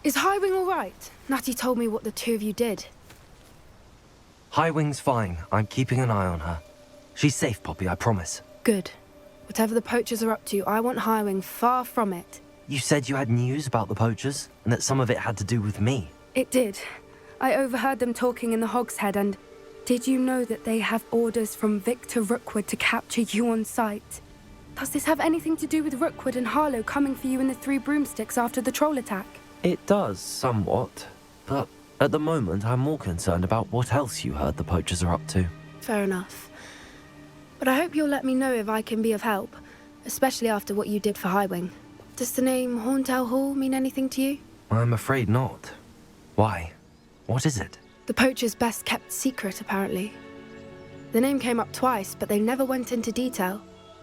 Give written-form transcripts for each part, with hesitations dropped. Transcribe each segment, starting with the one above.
Is Highwing all right? Natty told me what the two of you did. Highwing's fine. I'm keeping an eye on her. She's safe, Poppy, I promise. Good. Whatever the poachers are up to, I want Highwing far from it. You said you had news about the poachers, and that some of it had to do with me. It did. I overheard them talking in the Hogshead, and did you know that they have orders from Victor Rookwood to capture you on sight? Does this have anything to do with Rookwood and Harlow coming for you in the Three Broomsticks after the troll attack? It does, somewhat. But at the moment, I'm more concerned about what else you heard the poachers are up to. Fair enough. But I hope you'll let me know if I can be of help, especially after what you did for Highwing. Does the name Horntail Hall mean anything to you? I'm afraid not. Why? What is it? The poacher's best-kept secret, apparently. The name came up twice, but they never went into detail.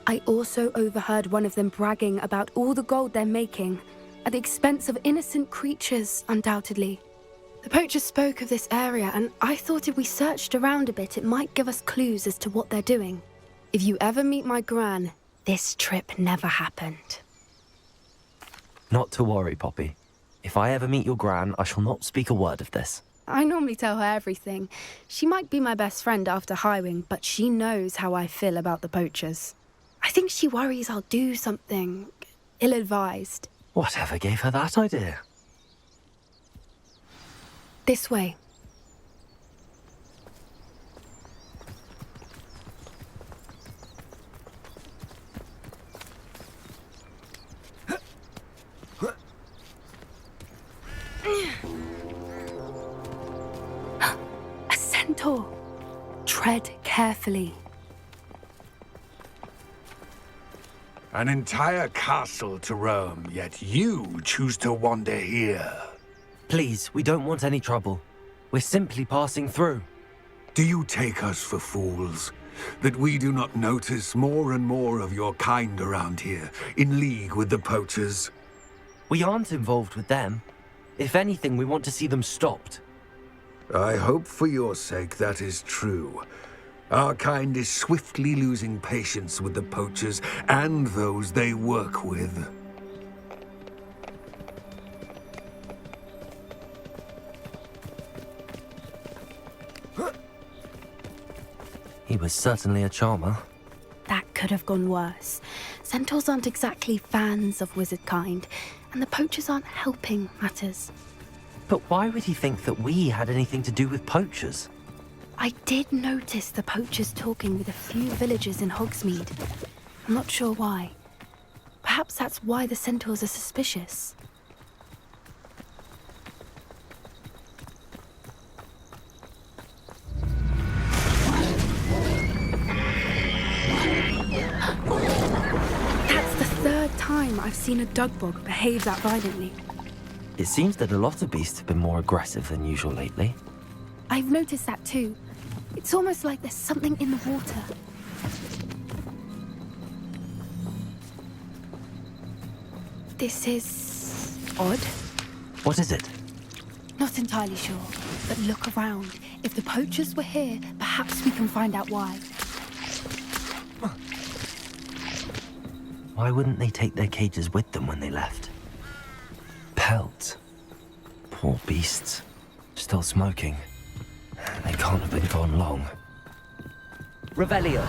I also overheard one of them bragging about all the gold they're making, at the expense of innocent creatures, undoubtedly. The poacher spoke of this area, and I thought if we searched around a bit, it might give us clues as to what they're doing. If you ever meet my gran, this trip never happened. Not to worry, Poppy. If I ever meet your gran, I shall not speak a word of this. I normally tell her everything. She might be my best friend after Highwing, but she knows how I feel about the poachers. I think she worries I'll do something ill-advised. Whatever gave her that idea? This way. A centaur. Tread carefully. An entire castle to roam, yet you choose to wander here. Please, we don't want any trouble. We're simply passing through. Do you take us for fools? That we do not notice more and more of your kind around here, in league with the poachers? We aren't involved with them. If anything, we want to see them stopped. I hope for your sake that is true. Our kind is swiftly losing patience with the poachers and those they work with. He was certainly a charmer. That could have gone worse. Centaurs aren't exactly fans of wizard kind, and the poachers aren't helping matters. But why would he think that we had anything to do with poachers? I did notice the poachers talking with a few villagers in Hogsmeade. I'm not sure why. Perhaps that's why the centaurs are suspicious. That's the third time I've seen a dugbog behave that violently. It seems that a lot of beasts have been more aggressive than usual lately. I've noticed that too. It's almost like there's something in the water. This is odd. What is it? Not entirely sure, but look around. If the poachers were here, perhaps we can find out why. Why wouldn't they take their cages with them when they left? Pelts. Poor beasts. Still smoking. They can't have been gone long. Revelio.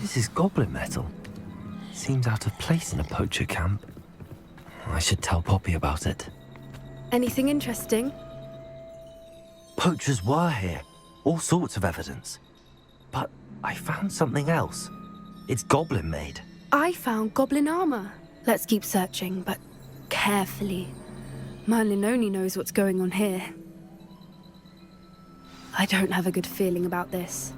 This is goblin metal. Seems out of place in a poacher camp. I should tell Poppy about it. Anything interesting? Poachers were here. All sorts of evidence. But I found something else. It's goblin-made. I found goblin armor. Let's keep searching, but carefully. Merlin only knows what's going on here. I don't have a good feeling about this.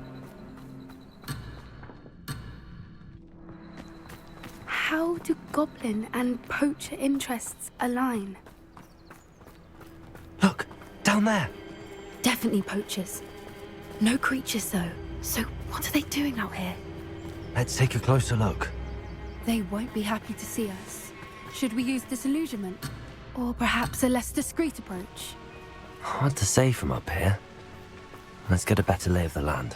How do goblin and poacher interests align? Look, down there. Definitely poachers. No creatures, though. So what are they doing out here? Let's take a closer look. They won't be happy to see us. Should we use disillusionment? Or perhaps a less discreet approach? Hard to say from up here. Let's get a better lay of the land.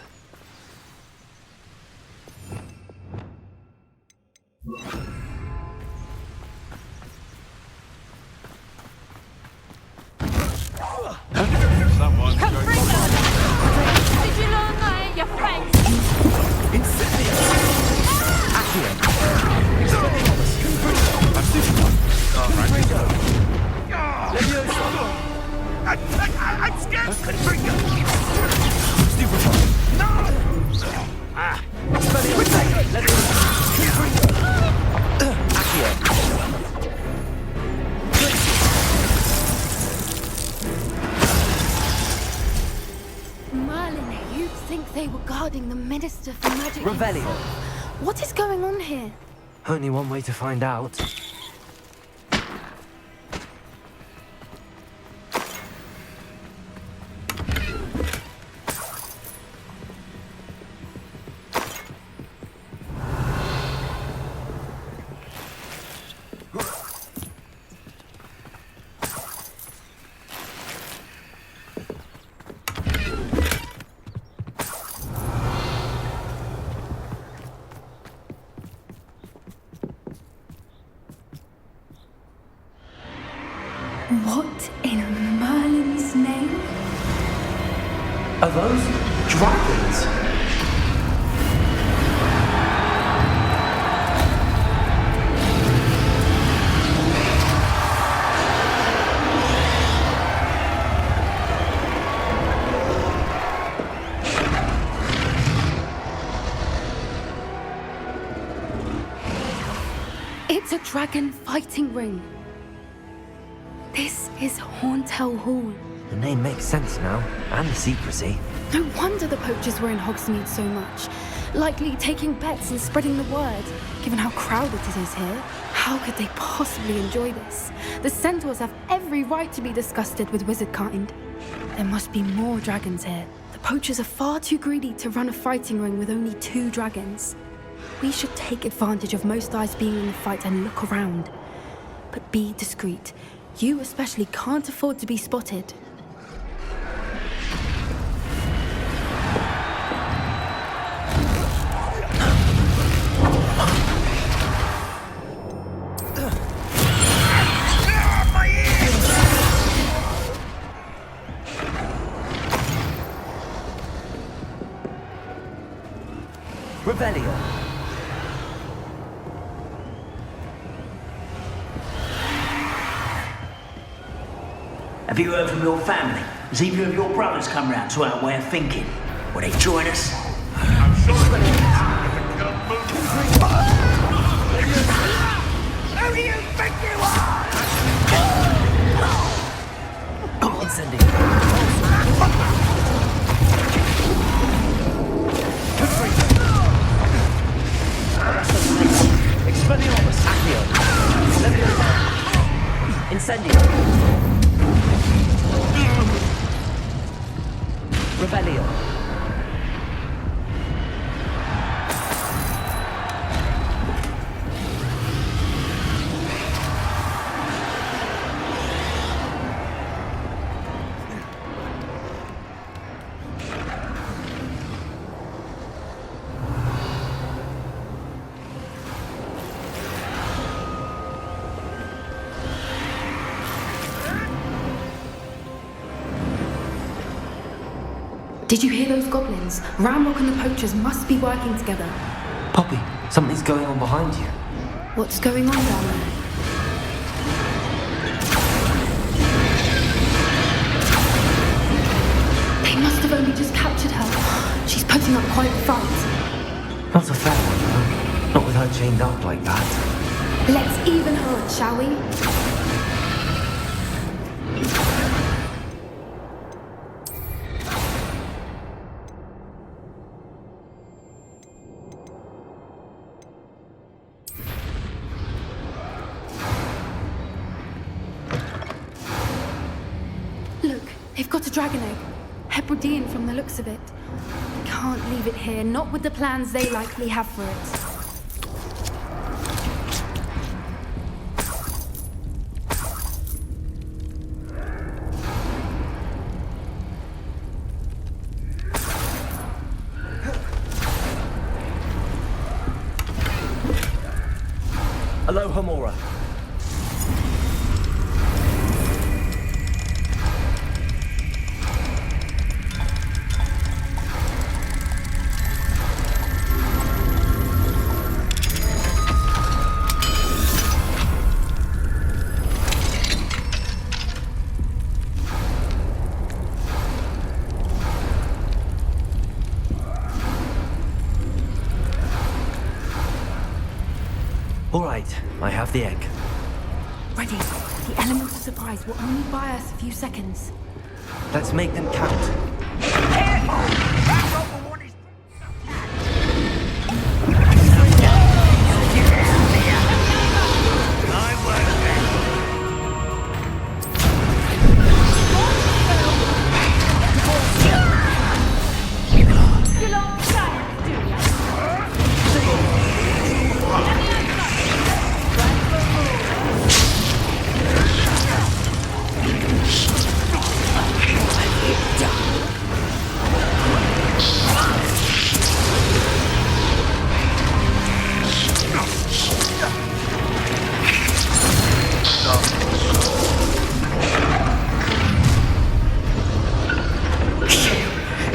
Someone's going to... Did you learn that in your face? I'm scared! Merlin, you'd think they were guarding the Minister for Magic. Revelio. What is going on here? Only one way to find out. What in Merlin's name? Are those dragons? It's a dragon fighting ring. This is Hauntel Hall. The name makes sense now, and the secrecy. No wonder the poachers were in Hogsmeade so much. Likely taking bets and spreading the word, given how crowded it is here. How could they possibly enjoy this? The centaurs have every right to be disgusted with wizard kind. There must be more dragons here. The poachers are far too greedy to run a fighting ring with only 2 dragons. We should take advantage of most eyes being in the fight and look around. But be discreet. You especially can't afford to be spotted. Revelio. Have you heard from your family? Has either of your brothers come round to our way of thinking? Will they join us? I'm sure they will. If it can't move. Who do you think you are? Incendio. Expelliarmus. Accio. Incendio. Revelio. Did you hear those goblins? Ramrock and the poachers must be working together. Poppy, something's going on behind you. What's going on down there? They must have only just captured her. She's putting up quite a fight. Not a fair one, though. Not with her chained up like that. Let's even her, shall we? Look, they've got a dragon egg. Hebridean from the looks of it. Can't leave it here, not with the plans they likely have for it. Aloha Mora. Right, I have the egg. Ready. The element of surprise will only buy us a few seconds. Let's make them count.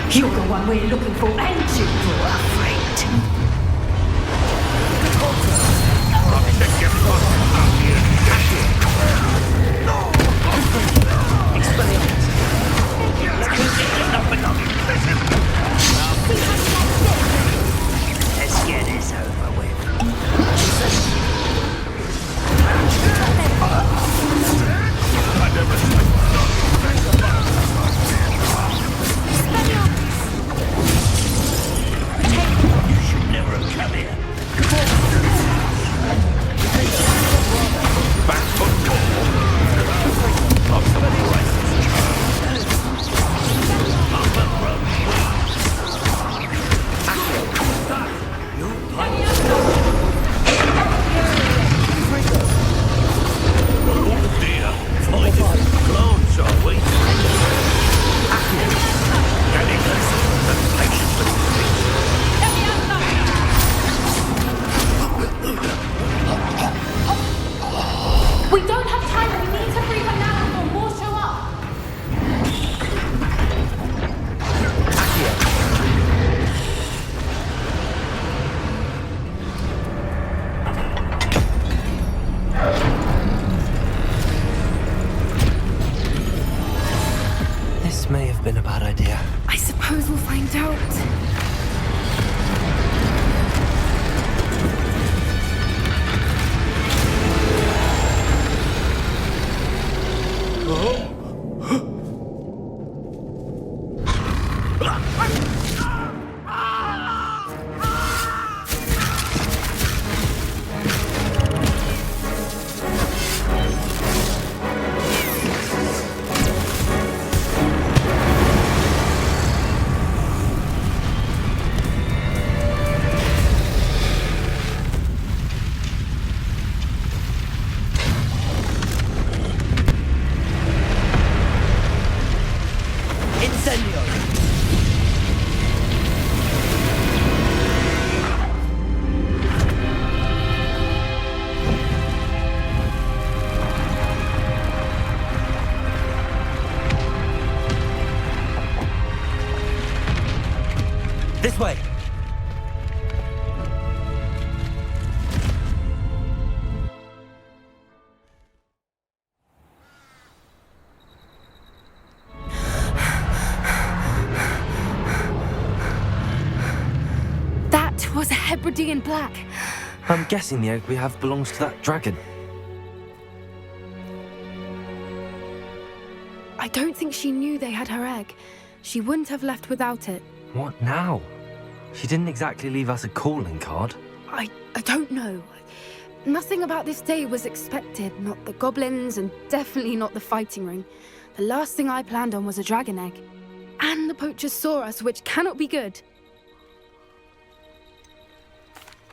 You're the one we're looking for, ain't you, you're afraid? Let's get this over with. You should never have come here. Back foot forward. Not so many races, child. Up and run. Oh dear. Fighting clones, are we? Getting less and patience with We don't have time. We need to free her now before more show up. This may have been a bad idea. I suppose we'll find out. This way. That was a Hebridean black. I'm guessing the egg we have belongs to that dragon. I don't think she knew they had her egg. She wouldn't have left without it. What now? She didn't exactly leave us a calling card. I don't know. Nothing about this day was expected. Not the goblins, and definitely not the fighting ring. The last thing I planned on was a dragon egg. And the poachers saw us, which cannot be good.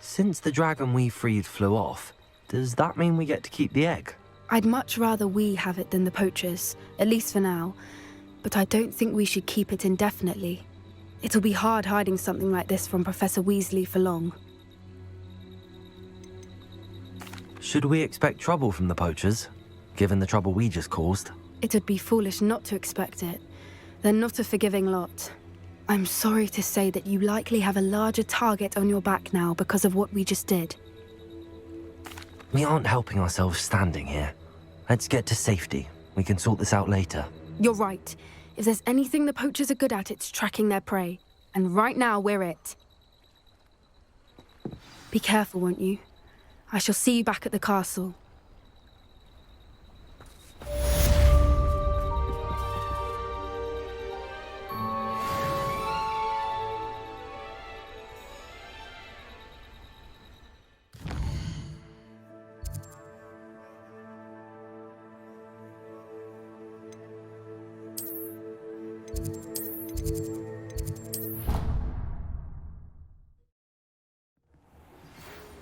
Since the dragon we freed flew off, does that mean we get to keep the egg? I'd much rather we have it than the poachers, at least for now. But I don't think we should keep it indefinitely. It'll be hard hiding something like this from Professor Weasley for long. Should we expect trouble from the poachers, given the trouble we just caused? It'd be foolish not to expect it. They're not a forgiving lot. I'm sorry to say that you likely have a larger target on your back now because of what we just did. We aren't helping ourselves standing here. Let's get to safety. We can sort this out later. You're right. If there's anything the poachers are good at, it's tracking their prey. And right now, we're it. Be careful, won't you? I shall see you back at the castle.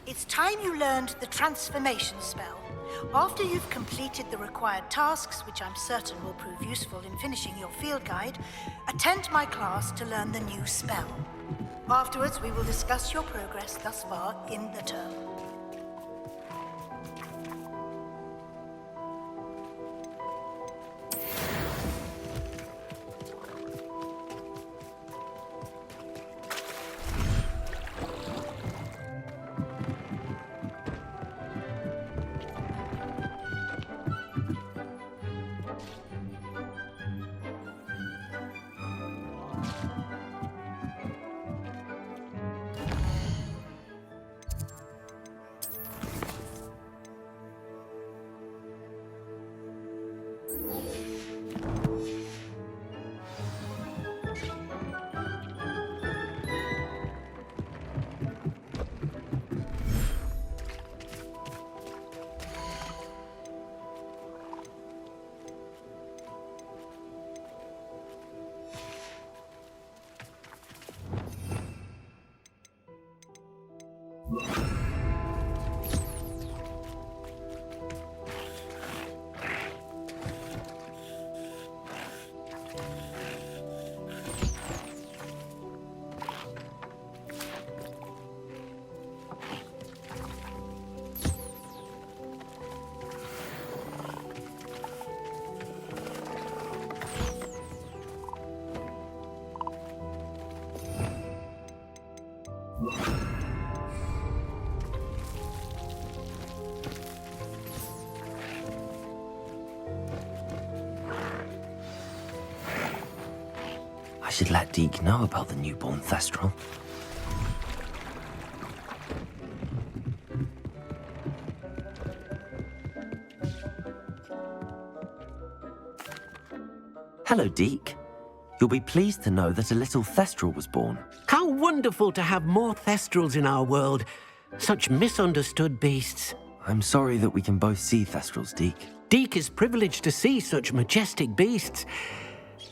It's time you learned the transformation spell. After you've completed the required tasks, which I'm certain will prove useful in finishing your field guide, attend my class to learn the new spell. Afterwards, we will discuss your progress thus far in the term. I should let Deke know about the newborn Thestral. Hello, Deke. You'll be pleased to know that a little Thestral was born. How wonderful to have more Thestrals in our world. Such misunderstood beasts. I'm sorry that we can both see Thestrals, Deke. Deke is privileged to see such majestic beasts,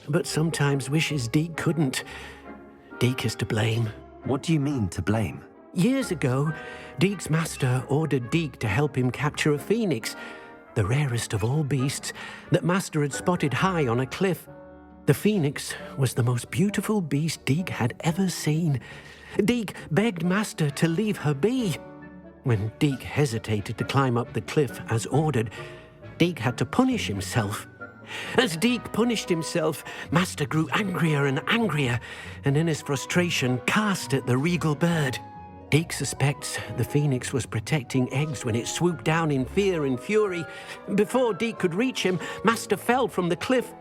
but sometimes wishes Deke couldn't. Deke is to blame. What do you mean, to blame? Years ago, Deke's master ordered Deke to help him capture a phoenix, the rarest of all beasts, that master had spotted high on a cliff. The phoenix was the most beautiful beast Deke had ever seen. Deke begged master to leave her be. When Deke hesitated to climb up the cliff as ordered, Deke had to punish himself. As Deke punished himself, master grew angrier and angrier, and in his frustration cast at the regal bird. Deke suspects the phoenix was protecting eggs when it swooped down in fear and fury. Before Deke could reach him, master fell from the cliff.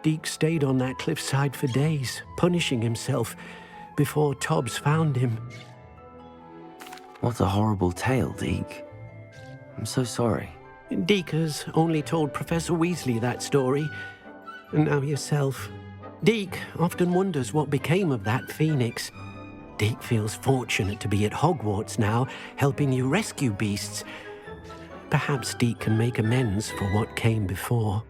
Deke stayed on that cliffside for days, punishing himself, before Tobbs found him. What a horrible tale, Deke. I'm so sorry. Deke has only told Professor Weasley that story, and now yourself. Deke often wonders what became of that phoenix. Deke feels fortunate to be at Hogwarts now, helping you rescue beasts. Perhaps Deke can make amends for what came before.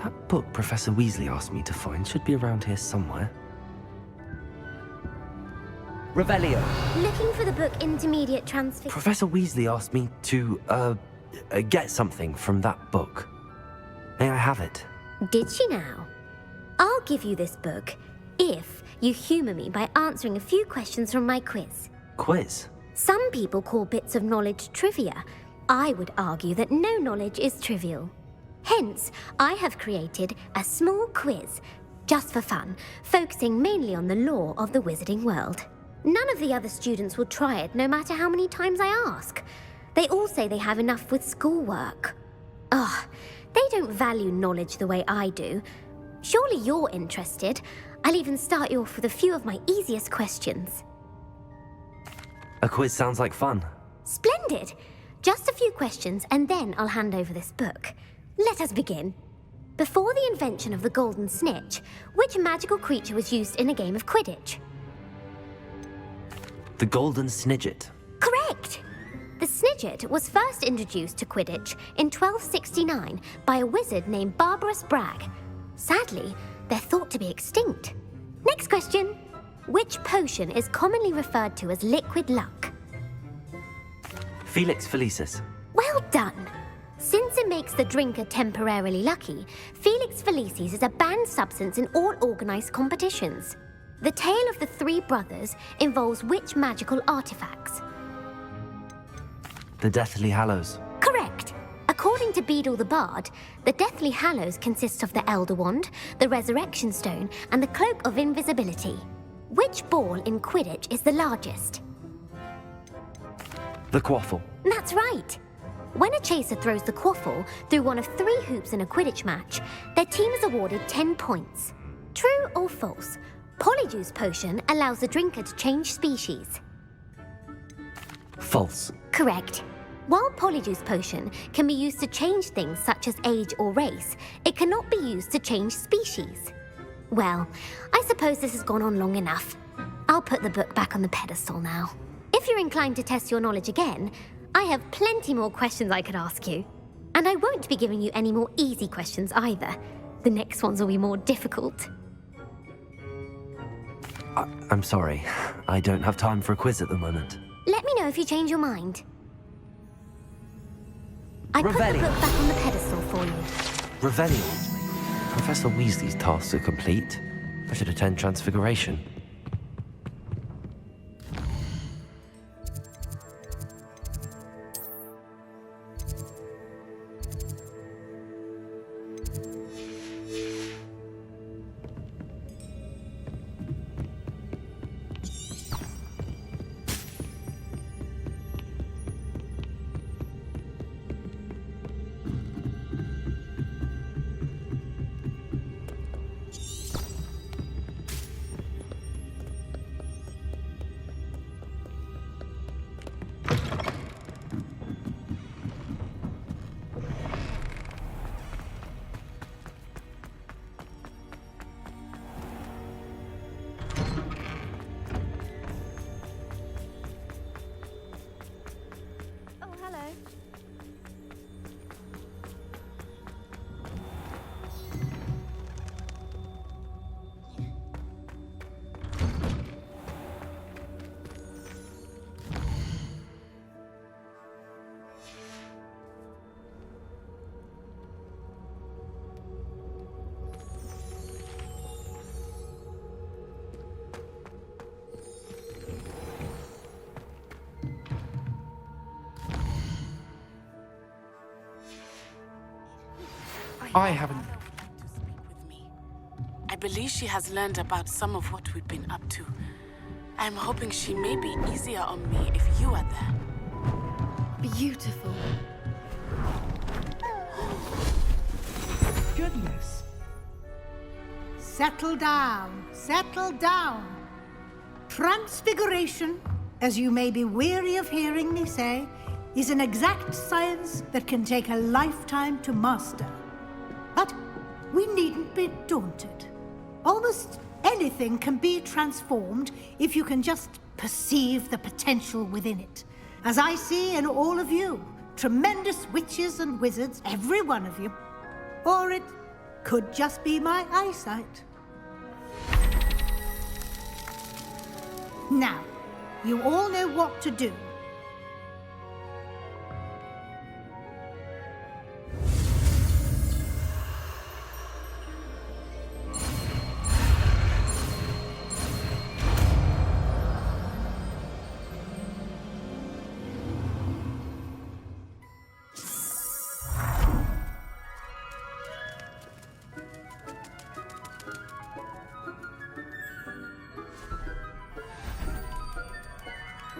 That book Professor Weasley asked me to find should be around here somewhere. Revelio. Looking for the book Intermediate Transfix... Professor Weasley asked me to, get something from that book. May I have it? Did she now? I'll give you this book if you humour me by answering a few questions from my quiz. Quiz? Some people call bits of knowledge trivia. I would argue that no knowledge is trivial. Hence, I have created a small quiz, just for fun, focusing mainly on the lore of the wizarding world. None of the other students will try it, no matter how many times I ask. They all say they have enough with schoolwork. Ugh, they don't value knowledge the way I do. Surely you're interested. I'll even start you off with a few of my easiest questions. A quiz sounds like fun. Splendid! Just a few questions, and then I'll hand over this book. Let us begin. Before the invention of the golden snitch, which magical creature was used in a game of Quidditch? The Golden Snidget. Correct! The Snidget was first introduced to Quidditch in 1269 by a wizard named Barbarous Bragg. Sadly, they're thought to be extinct. Next question. Which potion is commonly referred to as liquid luck? Felix Felicis. Well done! Since it makes the drinker temporarily lucky, Felix Felicis is a banned substance in all organized competitions. The tale of the three brothers involves which magical artifacts? The Deathly Hallows. Correct! According to Beadle the Bard, the Deathly Hallows consists of the Elder Wand, the Resurrection Stone, and the Cloak of Invisibility. Which ball in Quidditch is the largest? The Quaffle. That's right! When a chaser throws the quaffle through one of 3 hoops in a Quidditch match, their team is awarded 10 points. True or false? Polyjuice Potion allows the drinker to change species. False. Correct. While Polyjuice Potion can be used to change things such as age or race, it cannot be used to change species. Well, I suppose this has gone on long enough. I'll put the book back on the pedestal now. If you're inclined to test your knowledge again, I have plenty more questions I could ask you. And I won't be giving you any more easy questions either. The next ones will be more difficult. I'm sorry. I don't have time for a quiz at the moment. Let me know if you change your mind. I put the book back on the pedestal for you. Revelio. Professor Weasley's tasks are complete. I should attend Transfiguration. I haven't. I believe she has learned about some of what we've been up to. I'm hoping she may be easier on me if you are there. Beautiful. Goodness. Settle down, settle down. Transfiguration, as you may be weary of hearing me say, is an exact science that can take a lifetime to master. But we needn't be daunted. Almost anything can be transformed if you can just perceive the potential within it. As I see in all of you, tremendous witches and wizards, every one of you. Or it could just be my eyesight. Now, You all know what to do.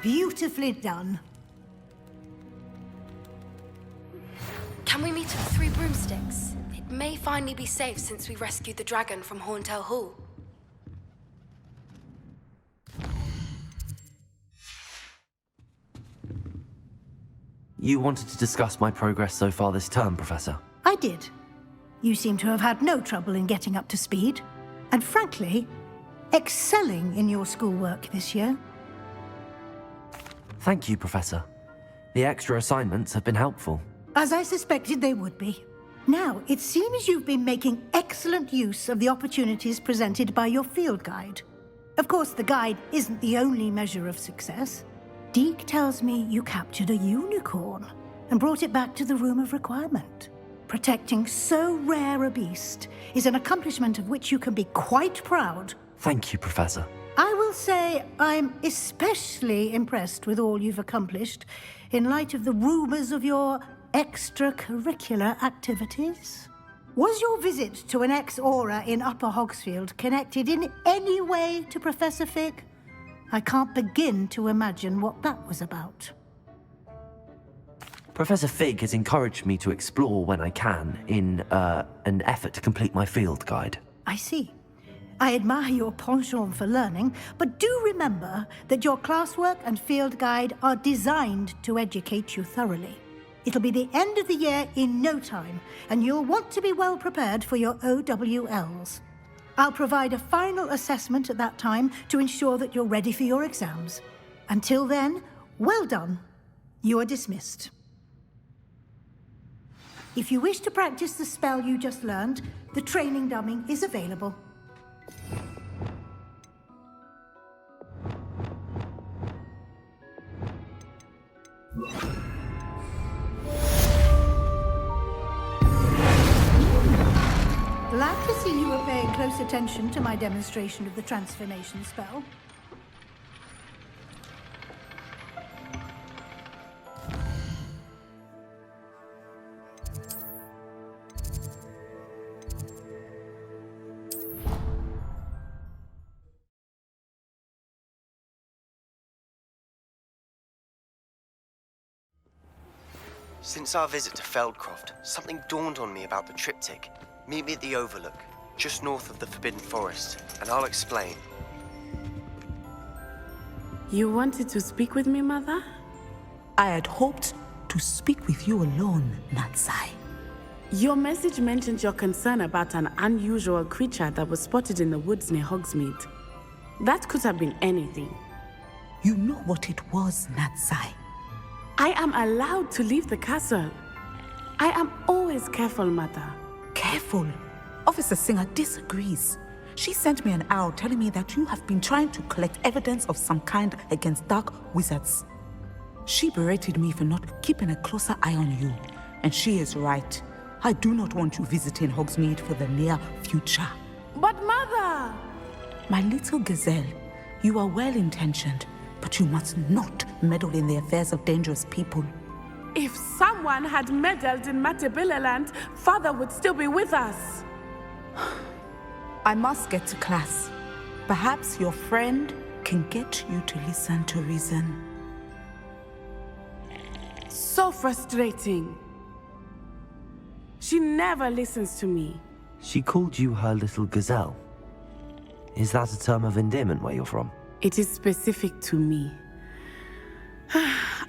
Beautifully done. Can we meet at the Three Broomsticks? It may finally be safe since we rescued the dragon from Horntail Hall. You wanted to discuss my progress so far this term, Professor? I did. You seem to have had no trouble in getting up to speed. And frankly, excelling in your schoolwork this year. Thank you, Professor. The extra assignments have been helpful. As I suspected they would be. Now, it seems you've been making excellent use of the opportunities presented by your field guide. Of course, the guide isn't the only measure of success. Deke tells me you captured a unicorn and brought it back to the Room of Requirement. Protecting so rare a beast is an accomplishment of which you can be quite proud. Thank you, Professor. I will say I'm especially impressed with all you've accomplished in light of the rumors of your extracurricular activities. Was your visit to an ex-aura in Upper Hogsfield connected in any way to Professor Fig? I can't begin to imagine what that was about. Professor Fig has encouraged me to explore when I can in an effort to complete my field guide. I see. I admire your penchant for learning, but do remember that your classwork and field guide are designed to educate you thoroughly. It'll be the end of the year in no time, and you'll want to be well prepared for your OWLs. I'll provide a final assessment at that time to ensure that you're ready for your exams. Until then, well done. You are dismissed. If you wish to practice the spell you just learned, the training dummy is available. Glad to see you are paying close attention to my demonstration of the transformation spell. Since our visit to Feldcroft, something dawned on me about the triptych. Meet me at the Overlook, just north of the Forbidden Forest, and I'll explain. You wanted to speak with me, Mother? I had hoped to speak with you alone, Natsai. Your message mentioned your concern about an unusual creature that was spotted in the woods near Hogsmeade. That could have been anything. You know what it was, Natsai. I am allowed to leave the castle. I am always careful, Mother. Careful? Officer Singer disagrees. She sent me an owl telling me that you have been trying to collect evidence of some kind against dark wizards. She berated me for not keeping a closer eye on you. And she is right. I do not want you visiting Hogsmeade for the near future. But Mother! My little gazelle, you are well-intentioned, but you must not meddle in the affairs of dangerous people. If someone had meddled in Matabeleland, Father would still be with us. I must get to class. Perhaps your friend can get you to listen to reason. So frustrating. She never listens to me. She called you her little gazelle. Is that a term of endearment where you're from? It is specific to me.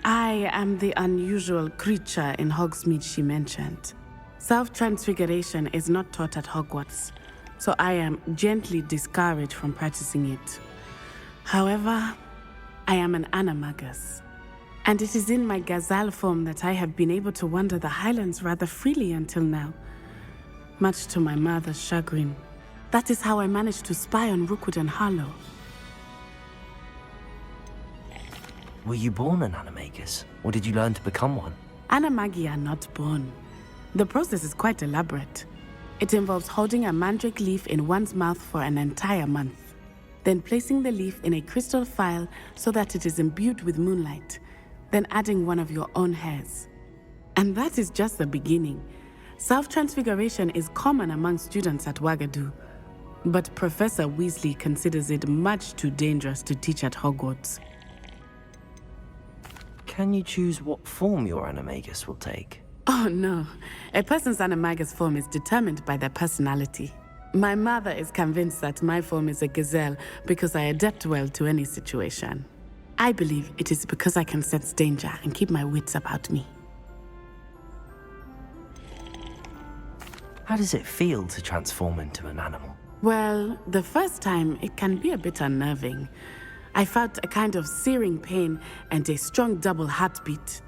I am the unusual creature in Hogsmeade she mentioned. Self-transfiguration is not taught at Hogwarts, so I am gently discouraged from practicing it. However, I am an animagus, and it is in my gazelle form that I have been able to wander the Highlands rather freely until now, much to my mother's chagrin. That is how I managed to spy on Rookwood and Harlow. Were you born an animagus, or did you learn to become one? Animagi are not born. The process is quite elaborate. It involves holding a mandrake leaf in one's mouth for an entire month, then placing the leaf in a crystal phial so that it is imbued with moonlight, then adding one of your own hairs. And that is just the beginning. Self-transfiguration is common among students at Wagadu, but Professor Weasley considers it much too dangerous to teach at Hogwarts. Can you choose what form your animagus will take? Oh no, a person's animagus form is determined by their personality. My mother is convinced that my form is a gazelle because I adapt well to any situation. I believe it is because I can sense danger and keep my wits about me. How does it feel to transform into an animal? Well, the first time it can be a bit unnerving. I felt a kind of searing pain and a strong double heartbeat.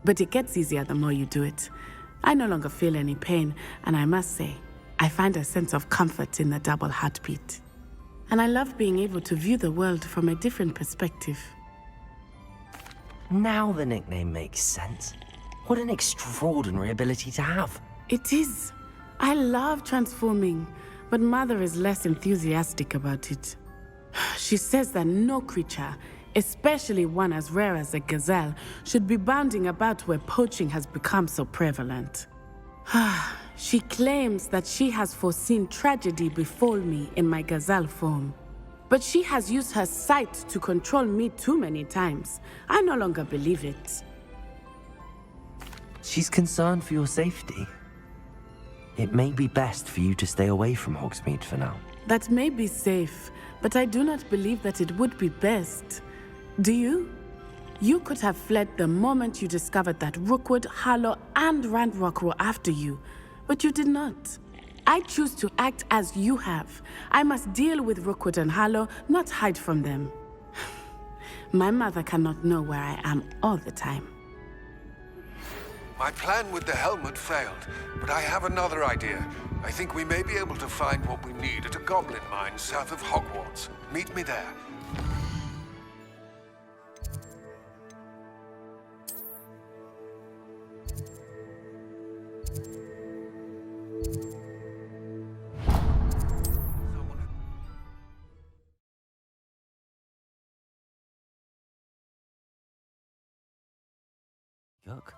But it gets easier the more you do it. I no longer feel any pain, and I must say, I find a sense of comfort in the double heartbeat. And I love being able to view the world from a different perspective. Now the nickname makes sense. What an extraordinary ability to have. It is. I love transforming, but Mother is less enthusiastic about it. She says that no creature, especially one as rare as a gazelle, should be bounding about where poaching has become so prevalent. She claims that she has foreseen tragedy befall me in my gazelle form. But she has used her sight to control me too many times. I no longer believe it. She's concerned for your safety. It may be best for you to stay away from Hogsmeade for now. That may be safe, but I do not believe that it would be best. Do you? You could have fled the moment you discovered that Rookwood, Harlow, and Ranrock were after you, but you did not. I choose to act as you have. I must deal with Rookwood and Harlow, not hide from them. My mother cannot know where I am all the time. My plan with the helmet failed, but I have another idea. I think we may be able to find what we need at a goblin mine south of Hogwarts. Meet me there. Yuck.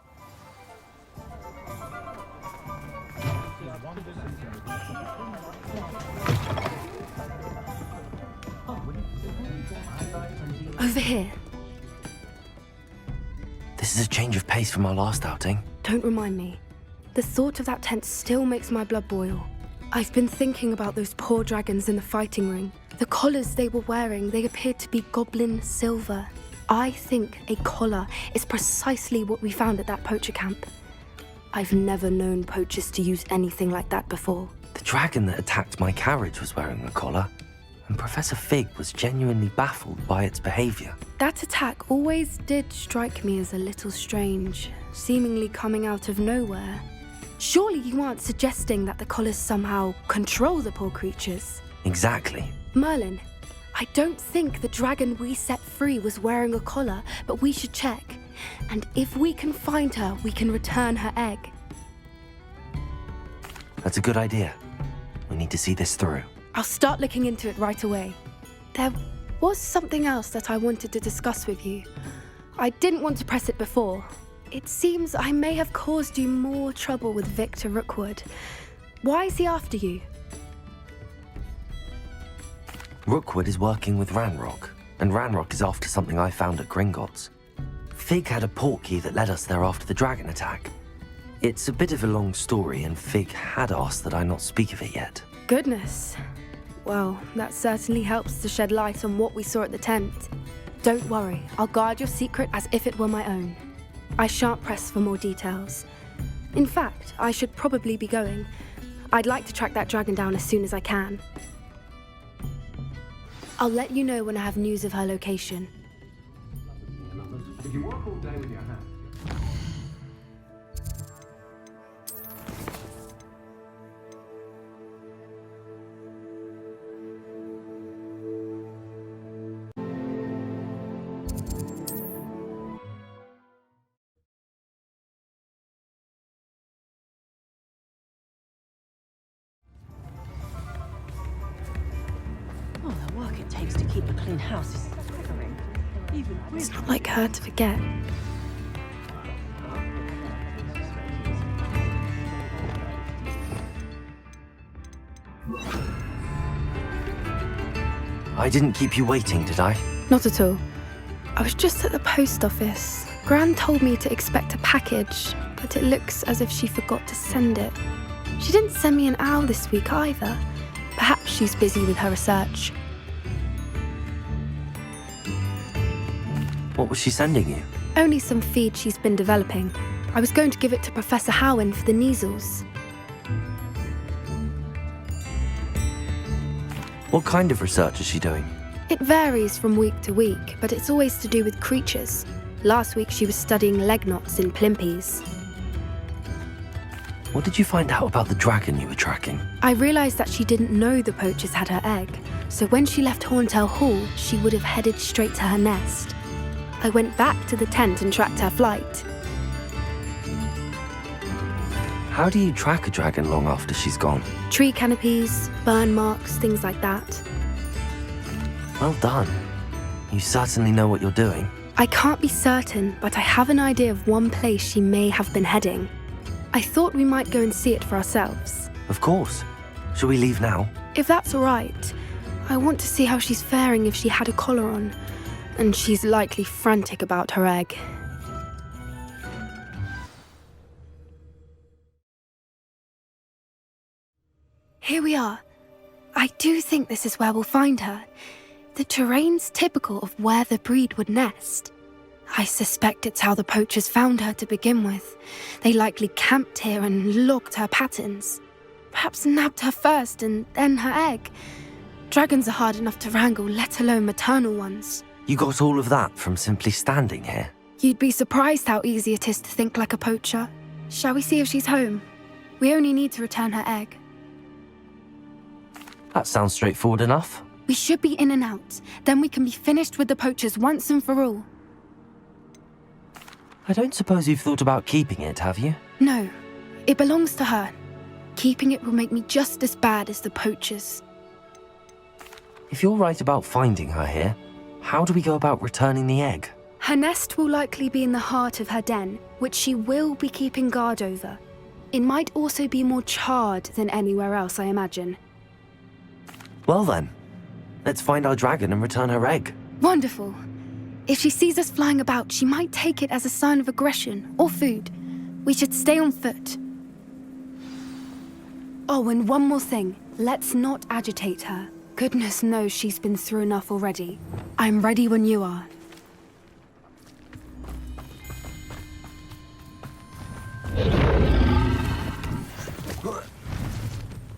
Over here. This is a change of pace from our last outing. Don't remind me. The thought of that tent still makes my blood boil. I've been thinking about those poor dragons in the fighting ring. The collars they were wearing, they appeared to be goblin silver. I think a collar is precisely what we found at that poacher camp. I've never known poachers to use anything like that before. The dragon that attacked my carriage was wearing a collar, and Professor Fig was genuinely baffled by its behavior. That attack always did strike me as a little strange, seemingly coming out of nowhere. Surely you aren't suggesting that the collars somehow control the poor creatures? Exactly. Merlin, I don't think the dragon we set free was wearing a collar, but we should check. And if we can find her, we can return her egg. That's a good idea. We need to see this through. I'll start looking into it right away. There was something else that I wanted to discuss with you. I didn't want to press it before. It seems I may have caused you more trouble with Victor Rookwood. Why is he after you? Rookwood is working with Ranrock, and Ranrock is after something I found at Gringotts. Fig had a portkey that led us there after the dragon attack. It's a bit of a long story, and Fig had asked that I not speak of it yet. Goodness. Well, that certainly helps to shed light on what we saw at the tent. Don't worry, I'll guard your secret as if it were my own. I shan't press for more details. In fact, I should probably be going. I'd like to track that dragon down as soon as I can. I'll let you know when I have news of her location. If you work all day with your hands. takes to keep a clean house is staggering. It's not like her to forget. I didn't keep you waiting, did I? Not at all. I was just at the post office. Gran told me to expect a package, but it looks as if she forgot to send it. She didn't send me an owl this week either. Perhaps she's busy with her research. What was she sending you? Only some feed she's been developing. I was going to give it to Professor Howen for the measles. What kind of research is she doing? It varies from week to week, but it's always to do with creatures. Last week she was studying leg knots in plimpies. What did you find out about the dragon you were tracking? I realised that she didn't know the poachers had her egg, so when she left Horntail Hall, she would have headed straight to her nest. I went back to the tent and tracked her flight. How do you track a dragon long after she's gone? Tree canopies, burn marks, things like that. Well done. You certainly know what you're doing. I can't be certain, but I have an idea of one place she may have been heading. I thought we might go and see it for ourselves. Of course. Shall we leave now? If that's all right. I want to see how she's faring if she had a collar on. And she's likely frantic about her egg. Here we are. I do think this is where we'll find her. The terrain's typical of where the breed would nest. I suspect it's how the poachers found her to begin with. They likely camped here and logged her patterns. Perhaps nabbed her first and then her egg. Dragons are hard enough to wrangle, let alone maternal ones. You got all of that from simply standing here? You'd be surprised how easy it is to think like a poacher. Shall we see if she's home? We only need to return her egg. That sounds straightforward enough. We should be in and out. Then we can be finished with the poachers once and for all. I don't suppose you've thought about keeping it, have you? No, it belongs to her. Keeping it will make me just as bad as the poachers. If you're right about finding her here, how do we go about returning the egg? Her nest will likely be in the heart of her den, which she will be keeping guard over. It might also be more charred than anywhere else, I imagine. Well then, let's find our dragon and return her egg. Wonderful. If she sees us flying about, she might take it as a sign of aggression or food. We should stay on foot. Oh, and one more thing. Let's not agitate her. Goodness knows she's been through enough already. I'm ready when you are.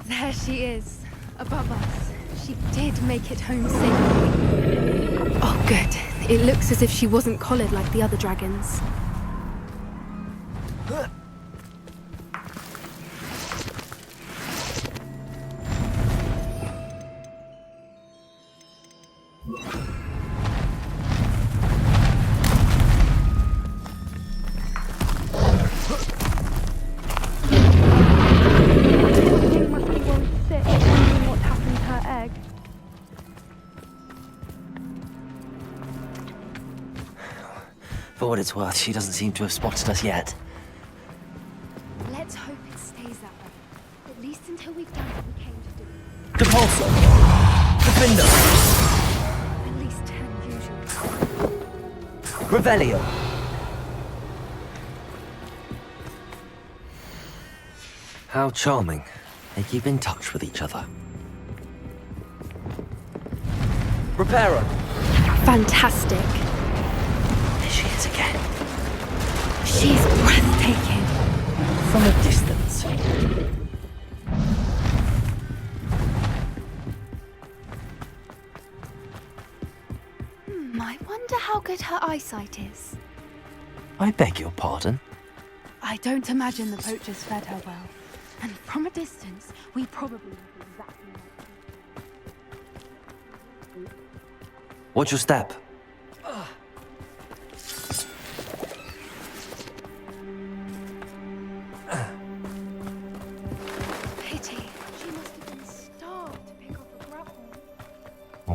There she is, above us. She did make it home safely. Oh, good. It looks as if she wasn't collared like the other dragons. For what it's worth, she doesn't seem to have spotted us yet. Let's hope it stays that way. At least until we've done what we came to do. Depulso! Defender! At least 10 usual. Revelio! How charming. They keep in touch with each other. Reparo! Fantastic. There she is again. She's breathtaking. From a distance. I wonder how good her eyesight is. I beg your pardon? I don't imagine the poachers fed her well. And from a distance, we probably look exactly like her. Watch your step.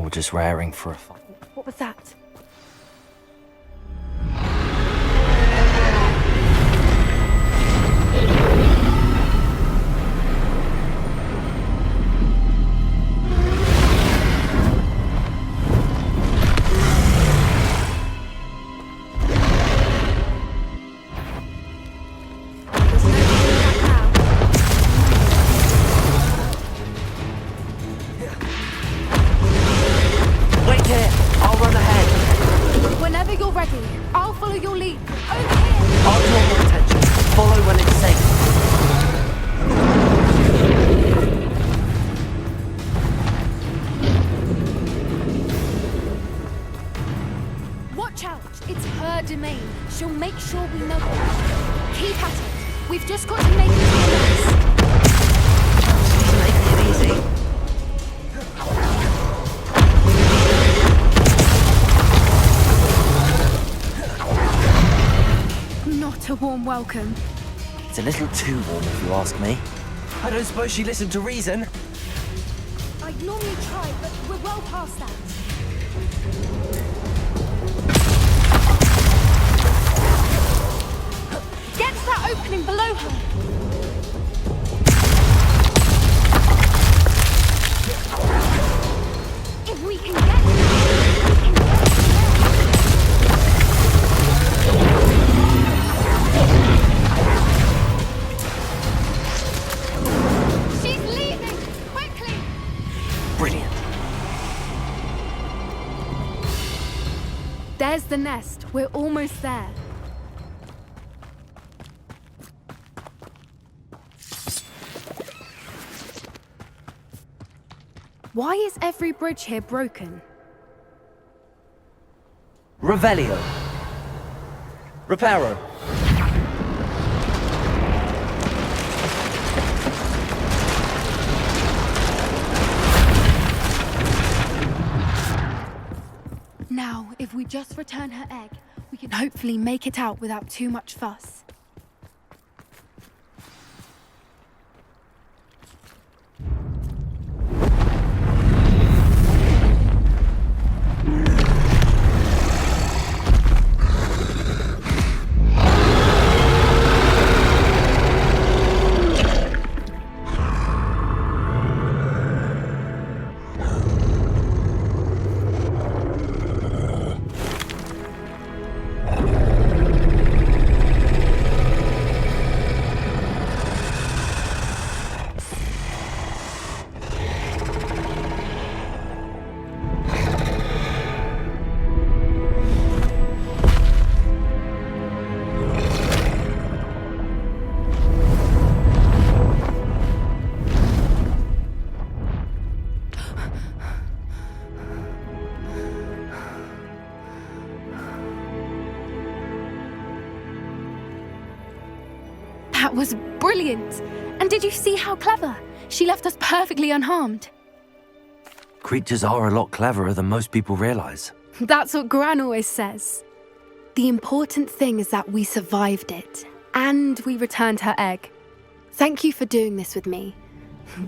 or just raring for a fight. What was that? Wait here! I'll run ahead. Whenever you're ready, I'll follow your lead. Over here! I'll draw more attention. Follow when it's safe. Watch out! It's her domain. She'll make sure we know it. Keep at it. We've just got to make it to the nest. She's making it easy. Not a warm welcome. It's a little too warm if you ask me. I don't suppose she listened to reason. I'd normally try, but we're well past that. Get to that opening below her. If we can get there, we can get there. She's leaving! Quickly! Brilliant. There's the nest. We're almost there. Why is every bridge here broken? Revelio. Reparo. Now, if we just return her egg, we can hopefully make it out without too much fuss. That was brilliant! And did you see how clever? She left us perfectly unharmed. Creatures are a lot cleverer than most people realize. That's what Gran always says. The important thing is that we survived it, and we returned her egg. Thank you for doing this with me.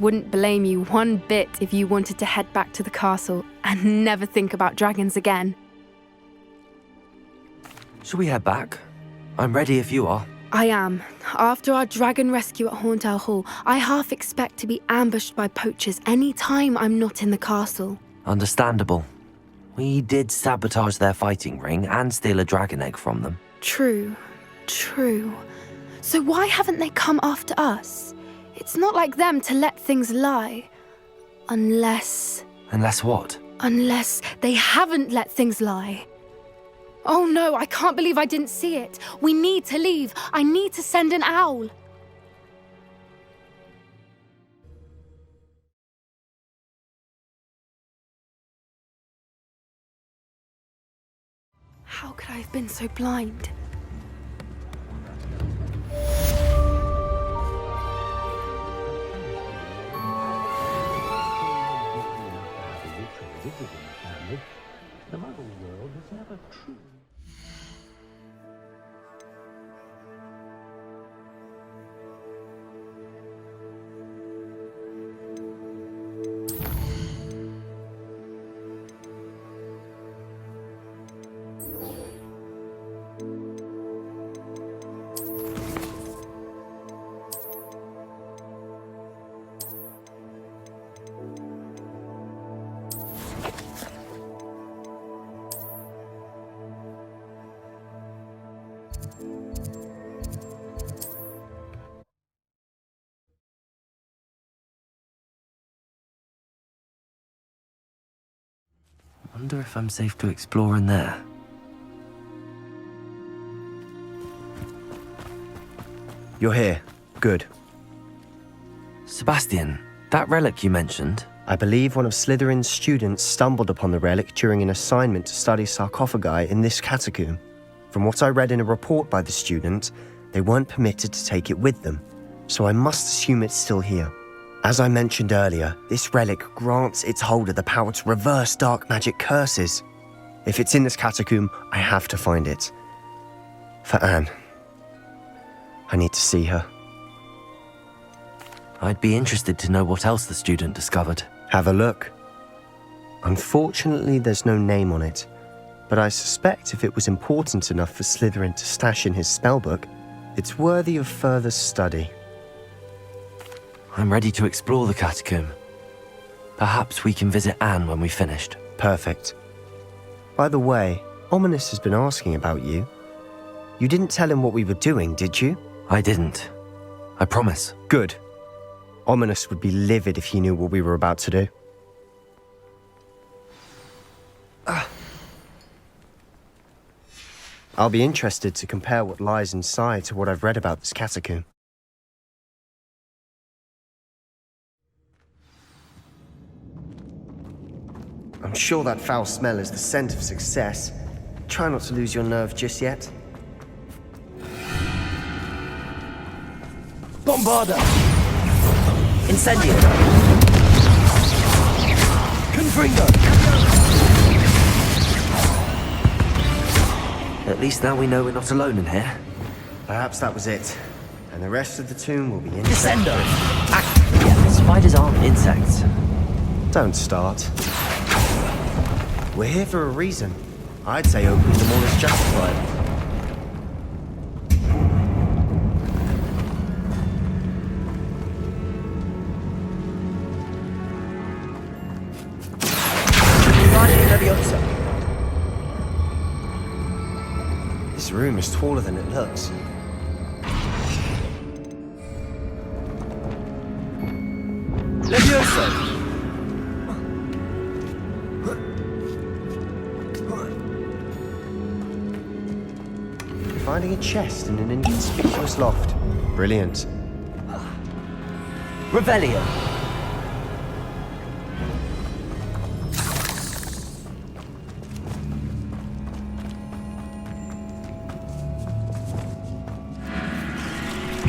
Wouldn't blame you one bit if you wanted to head back to the castle and never think about dragons again. Shall we head back? I'm ready if you are. I am. After our dragon rescue at Hauntow Hall, I half expect to be ambushed by poachers any time I'm not in the castle. Understandable. We did sabotage their fighting ring and steal a dragon egg from them. True. So why haven't they come after us? It's not like them to let things lie. Unless what? Unless they haven't let things lie. Oh no, I can't believe I didn't see it. We need to leave. I need to send an owl. How could I have been so blind? The Muggle world is never true. Wonder if I'm safe to explore in there. You're here. Good. Sebastian, that relic you mentioned. I believe one of Slytherin's students stumbled upon the relic during an assignment to study sarcophagi in this catacomb. From what I read in a report by the student, they weren't permitted to take it with them, so I must assume it's still here. As I mentioned earlier, this relic grants its holder the power to reverse dark magic curses. If it's in this catacomb, I have to find it. For Anne. I need to see her. I'd be interested to know what else the student discovered. Have a look. Unfortunately, there's no name on it, but I suspect if it was important enough for Slytherin to stash in his spellbook, it's worthy of further study. I'm ready to explore the catacomb. Perhaps we can visit Anne when we've finished. Perfect. By the way, Ominous has been asking about you. You didn't tell him what we were doing, did you? I didn't. I promise. Good. Ominous would be livid if he knew what we were about to do. I'll be interested to compare what lies inside to what I've read about this catacomb. I'm sure that foul smell is the scent of success. Try not to lose your nerve just yet. Bombarda! Incendio! Confringo! At least now we know we're not alone in here. Perhaps that was it. And the rest of the tomb will be in... Descendo! Spiders aren't insects. Don't start. We're here for a reason. I'd say opening them all is justified. This room is taller than it looks. Levioso! Finding a chest in an inconspicuous loft. Brilliant. Revelio!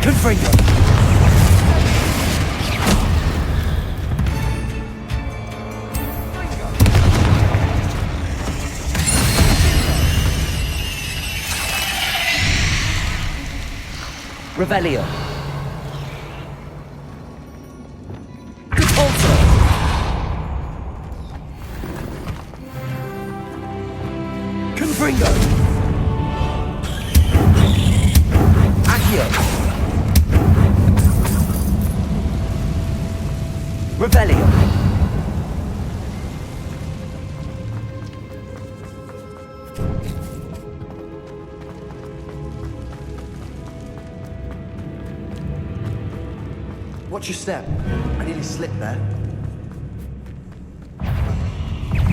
Confringo! Revelio. Repulsor. Confringo. Accio. Revelio. Watch your step. I nearly slipped there.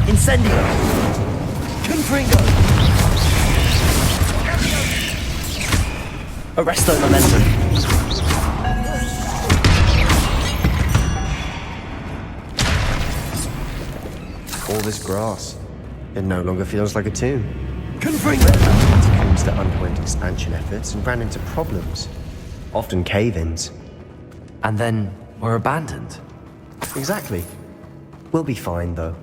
Incendio. Confringo. Arresto momentum. All this grass. It no longer feels like a tomb. Confringo. Catacombs that underwent expansion efforts and ran into problems. Often cave-ins. And then we're abandoned. Exactly. We'll be fine, though.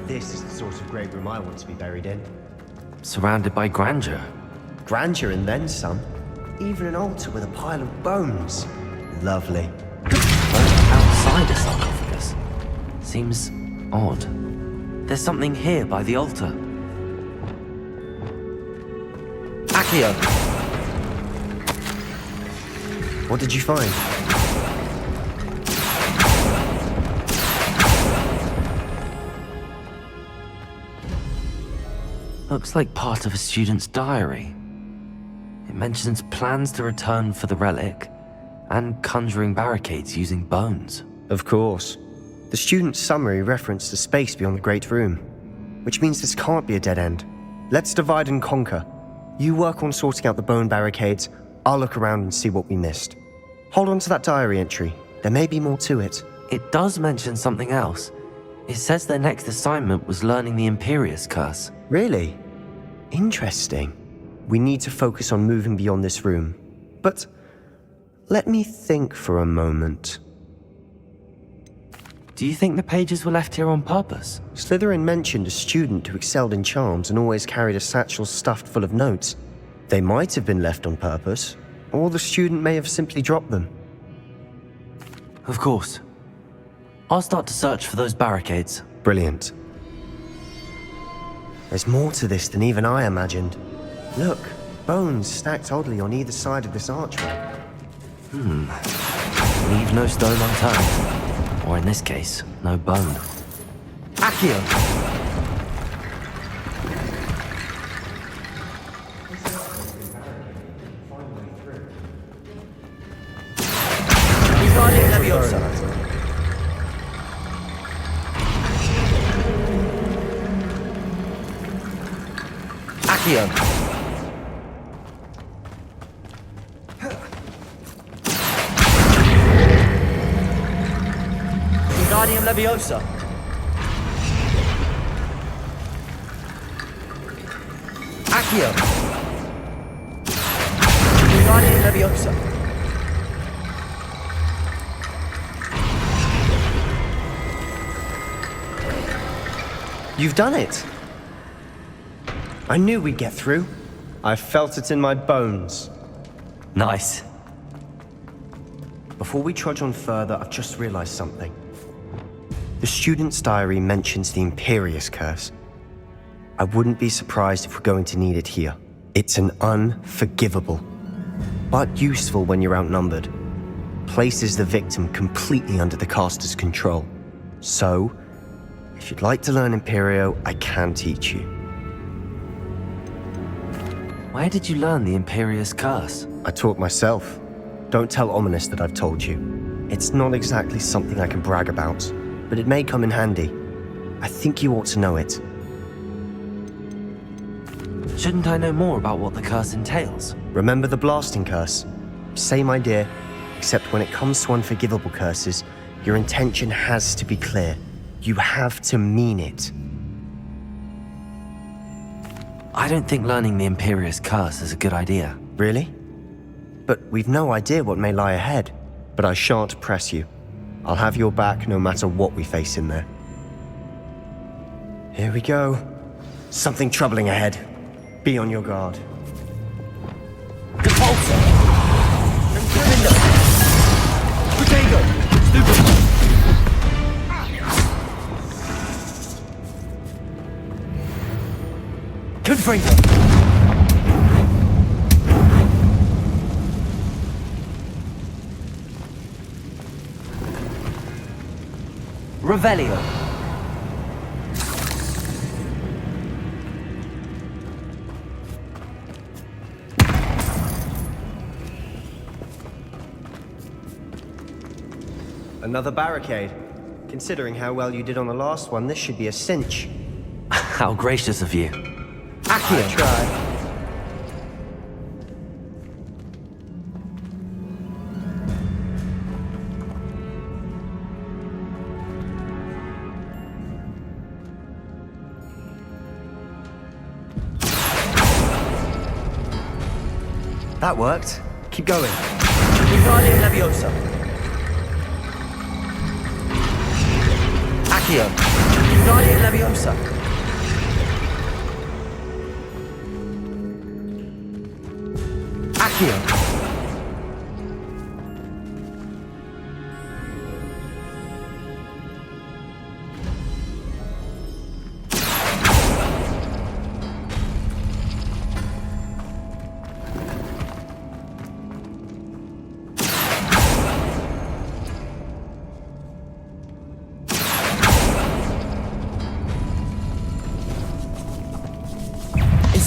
This is the sort of grave room I want to be buried in. Surrounded by grandeur. Grandeur and then some. Even an altar with a pile of bones. Lovely. Outside a sarcophagus. Seems odd. There's something here by the altar. Accio! What did you find? Looks like part of a student's diary. It mentions plans to return for the relic and conjuring barricades using bones. Of course. The student's summary referenced the space beyond the Great Room, which means this can't be a dead end. Let's divide and conquer. You work on sorting out the bone barricades, I'll look around and see what we missed. Hold on to that diary entry. There may be more to it. It does mention something else. It says their next assignment was learning the Imperius Curse. Really? Interesting. We need to focus on moving beyond this room. But let me think for a moment. Do you think the pages were left here on purpose? Slytherin mentioned a student who excelled in charms and always carried a satchel stuffed full of notes. They might have been left on purpose, or the student may have simply dropped them. Of course. I'll start to search for those barricades. Brilliant. There's more to this than even I imagined. Look, bones stacked oddly on either side of this archway. Leave no stone unturned. Or in this case, no bone. Accio! Wingardium Leviosa. Accio! Wingardium Leviosa. Accio! Wingardium Leviosa. You've done it! I knew we'd get through. I felt it in my bones. Nice. Before we trudge on further, I've just realized something. The student's diary mentions the Imperius Curse. I wouldn't be surprised if we're going to need it here. It's an unforgivable, but useful when you're outnumbered. Places the victim completely under the caster's control. So, if you'd like to learn Imperio, I can teach you. Where did you learn the Imperius Curse? I taught myself. Don't tell Ominous that I've told you. It's not exactly something I can brag about, but it may come in handy. I think you ought to know it. Shouldn't I know more about what the curse entails? Remember the blasting curse? Same idea, except when it comes to unforgivable curses, your intention has to be clear. You have to mean it. I don't think learning the Imperius Curse is a good idea. Really? But we've no idea what may lie ahead. But I shan't press you. I'll have your back no matter what we face in there. Here we go. Something troubling ahead. Be on your guard. Repulsor. Intimidate. Potato. Stupid. Confringo. Revelio. Another barricade. Considering how well you did on the last one, this should be a cinch. How gracious of you. Accio. I tried. That worked. Keep going. Wingardium Leviosa. Accio. Wingardium Leviosa. Accio.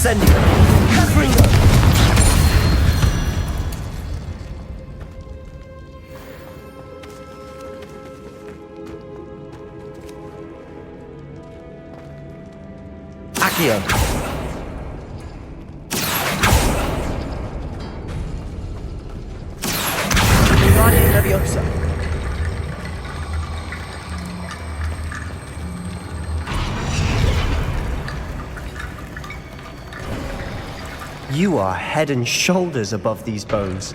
Incendio! Confringo! Accio! Wingardium Leviosa! You are head and shoulders above these bones.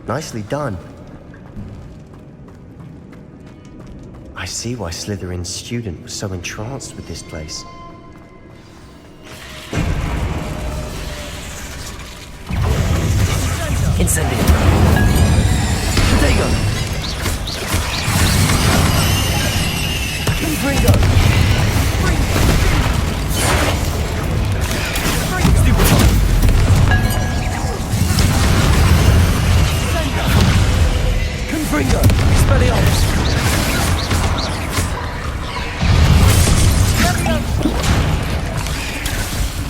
Nicely done. I see why Slytherin's student was so entranced with this place. Incendio! Dago! Confringo! Confringo! Expelliarmus!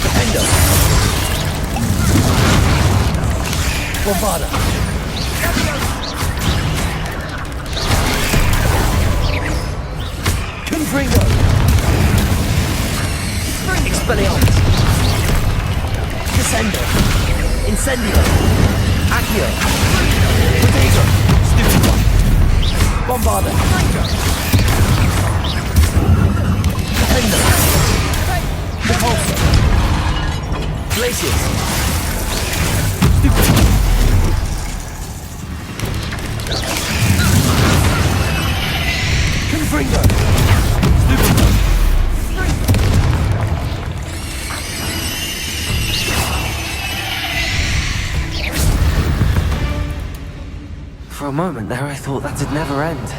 Defendo! Bombarda! Confringo! Expelliarmus! Descendo! Incendio! Accio! Potato! Stupid one! Bombarda! Defendo! Repulsor! Glacius! Stupid one! Confringo! Stupid one! For a moment there, I thought that'd never end.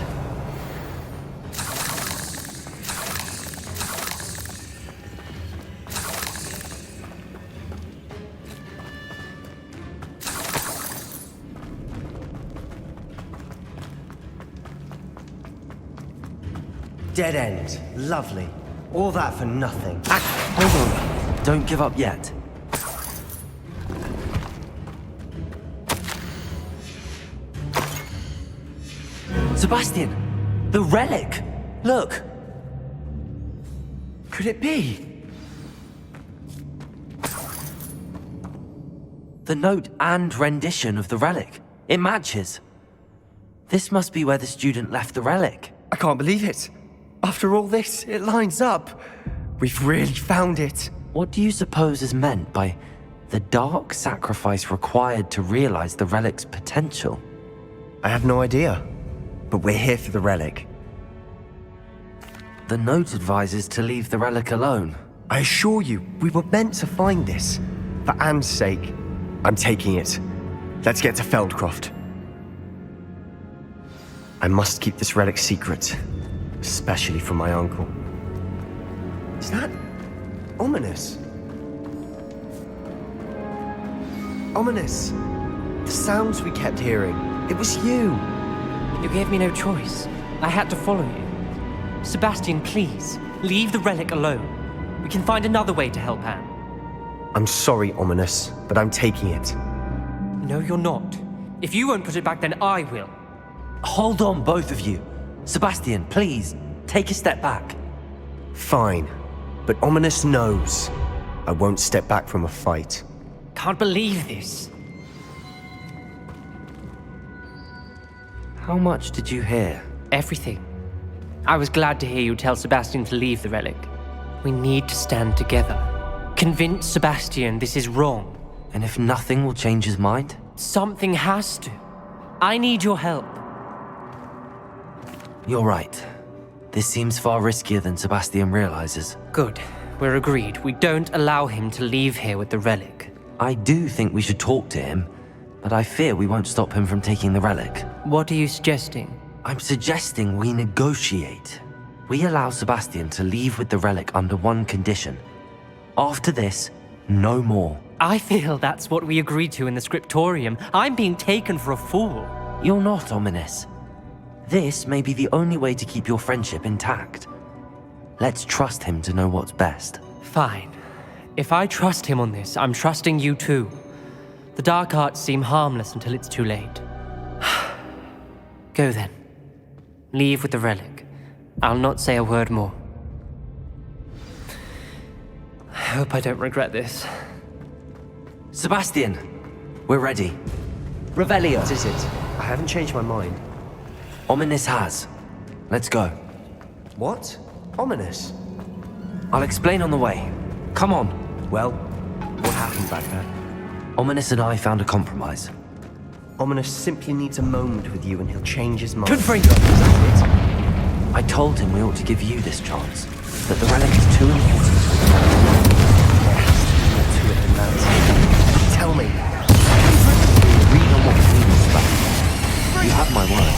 Dead end. Lovely. All that for nothing. Hold on. Don't give up yet. Sebastian! The relic! Look! Could it be? The note and rendition of the relic. It matches. This must be where the student left the relic. I can't believe it. After all this, it lines up. We've really found it. What do you suppose is meant by the dark sacrifice required to realize the relic's potential? I have no idea. But we're here for the relic. The note advises to leave the relic alone. I assure you, we were meant to find this. For Anne's sake, I'm taking it. Let's get to Feldcroft. I must keep this relic secret, especially from my uncle. Is that ominous? Ominous. The sounds we kept hearing. It was you. You gave me no choice. I had to follow you. Sebastian, please, leave the relic alone. We can find another way to help Anne. I'm sorry, Ominous, but I'm taking it. No, you're not. If you won't put it back, then I will. Hold on, both of you. Sebastian, please, take a step back. Fine, but Ominous knows I won't step back from a fight. Can't believe this. How much did you hear? Everything. I was glad to hear you tell Sebastian to leave the relic. We need to stand together. Convince Sebastian this is wrong. And if nothing will change his mind? Something has to. I need your help. You're right. This seems far riskier than Sebastian realizes. Good. We're agreed. We don't allow him to leave here with the relic. I do think we should talk to him, but I fear we won't stop him from taking the relic. What are you suggesting? I'm suggesting we negotiate. We allow Sebastian to leave with the relic under one condition. After this, no more. I feel that's what we agreed to in the scriptorium. I'm being taken for a fool. You're not, Ominous. This may be the only way to keep your friendship intact. Let's trust him to know what's best. Fine. If I trust him on this, I'm trusting you too. The dark arts seem harmless until it's too late. Go then. Leave with the relic. I'll not say a word more. I hope I don't regret this. Sebastian! We're ready. Revelio! What is it? I haven't changed my mind. Ominous has. Let's go. What? Ominous? I'll explain on the way. Come on. Well, what happened back there? Ominous and I found a compromise. Ominous simply needs a moment with you and he'll change his mind. Confringo! Is that it? I told him we ought to give you this chance. That the relic is too important. There has to be more to it than that. Tell me. Read on what we need back. You have my word.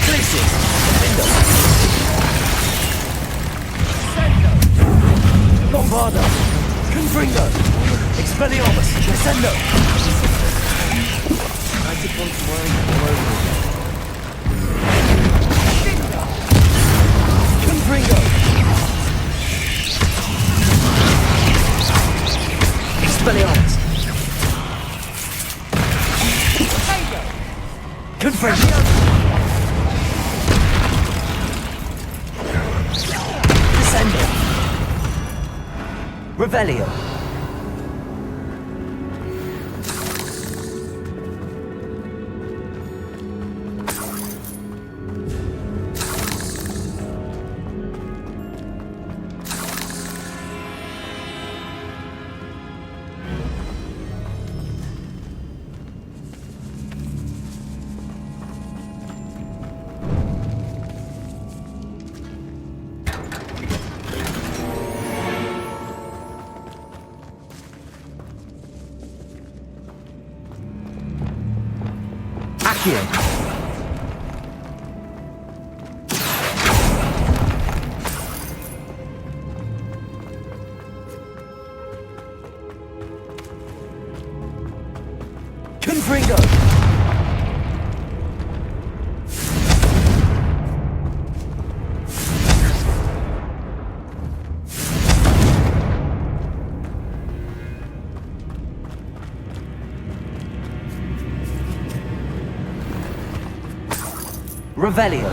Places! Lombardo! Confringo! Expelliarmus! Descendo! I did want to worry all over again. Confringo! Expelliarmus! Confringo! Descendo! Revelio! Accio! Confringo! Revelio!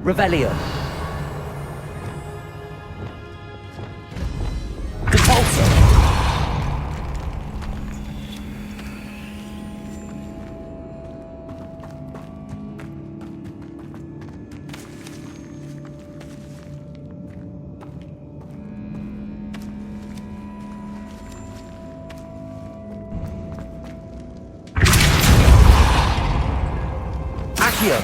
Revelio! Repulsor! Accio!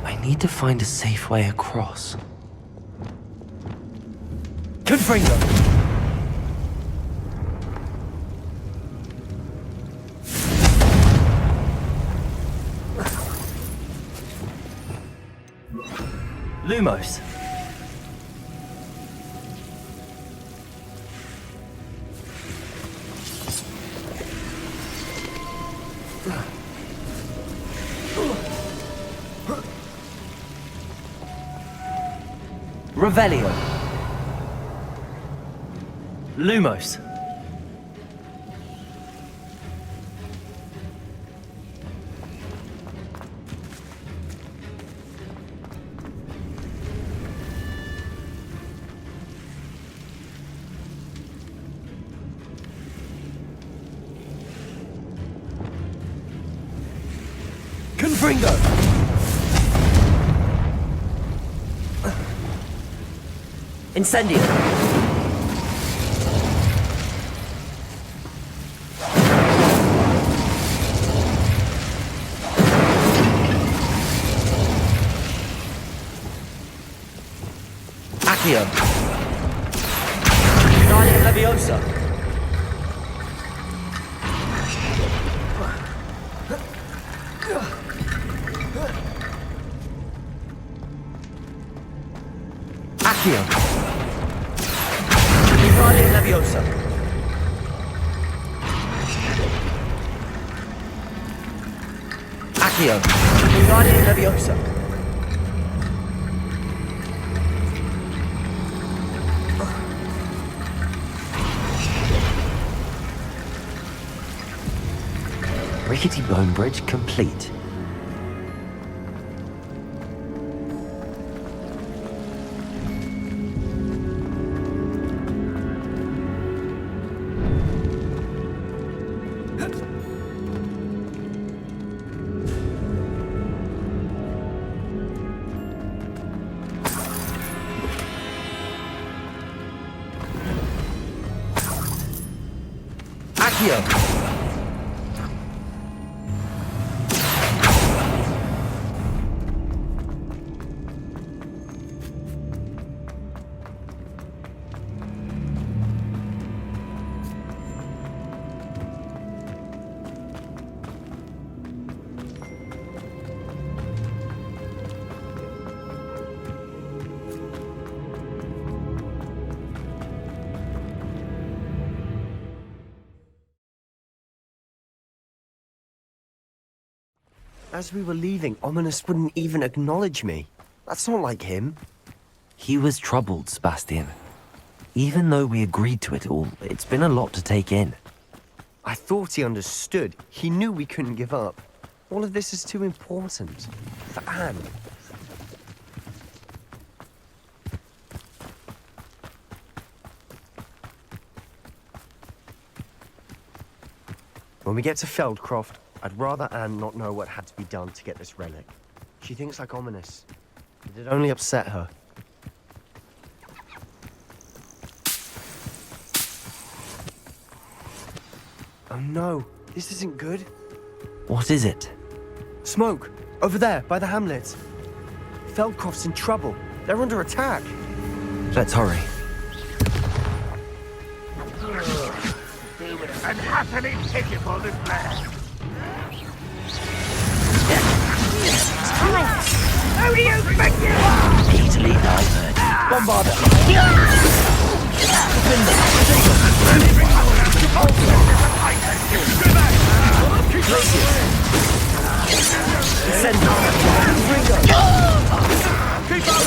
I need to find a safe way across. Confringo! Lumos! Revelio! Lumos! Gringo! Incendio! Accio! Guardian Leviosa! Accio! Guardian Leviosa! Accio! Guardian Leviosa! Rickety Bone Bridge complete. Accio! As we were leaving, Ominous wouldn't even acknowledge me. That's not like him. He was troubled, Sebastian. Even though we agreed to it all, it's been a lot to take in. I thought he understood. He knew we couldn't give up. All of this is too important. For Anne. When we get to Feldcroft, I'd rather Anne not know what had to be done to get this relic. She thinks like Ominous. It'd only upset her. Oh no, this isn't good. What is it? Smoke! Over there, by the hamlet. Feldcroft's in trouble. They're under attack. Let's hurry. And happily pitiful this land. Who do you think you are? Easily diverted. Bombarder! Descend! Ringo!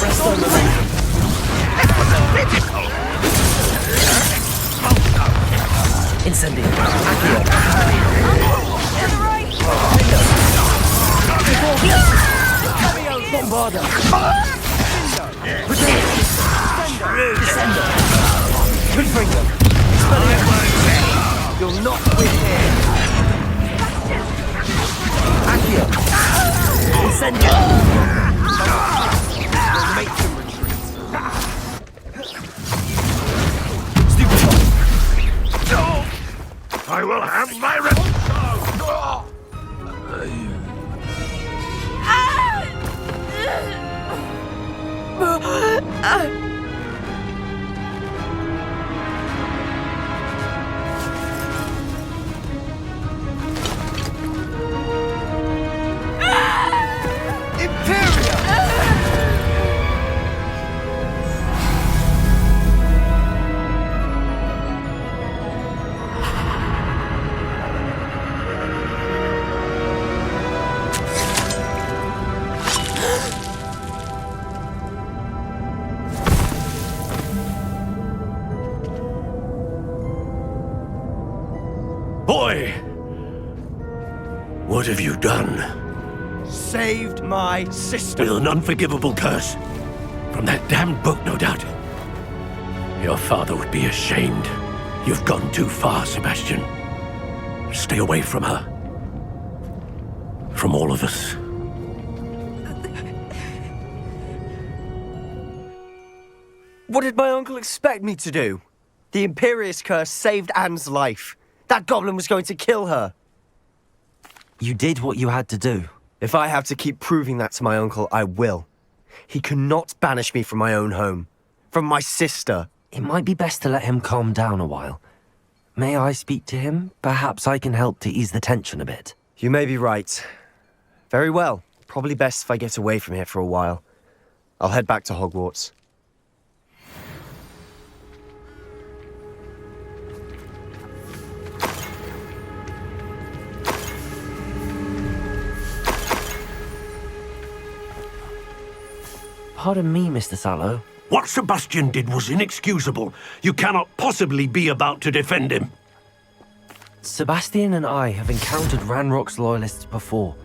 Rest on the ring! Incendio! Accio! Bombarder! Descendo! Confringo! You'll not win here! Accio! Incendio! You'll make them retreat! Stupefy! I will have my revenge! Boy! What have you done? Saved my sister. With an unforgivable curse. From that damned book, no doubt. Your father would be ashamed. You've gone too far, Sebastian. Stay away from her. From all of us. What did my uncle expect me to do? The Imperious Curse saved Anne's life. That goblin was going to kill her. You did what you had to do. If I have to keep proving that to my uncle, I will. He cannot banish me from my own home. From my sister. It might be best to let him calm down a while. May I speak to him? Perhaps I can help to ease the tension a bit. You may be right. Very well. Probably best if I get away from here for a while. I'll head back to Hogwarts. Pardon me, Mr. Sallow. What Sebastian did was inexcusable. You cannot possibly be about to defend him. Sebastian and I have encountered Ranrock's loyalists before.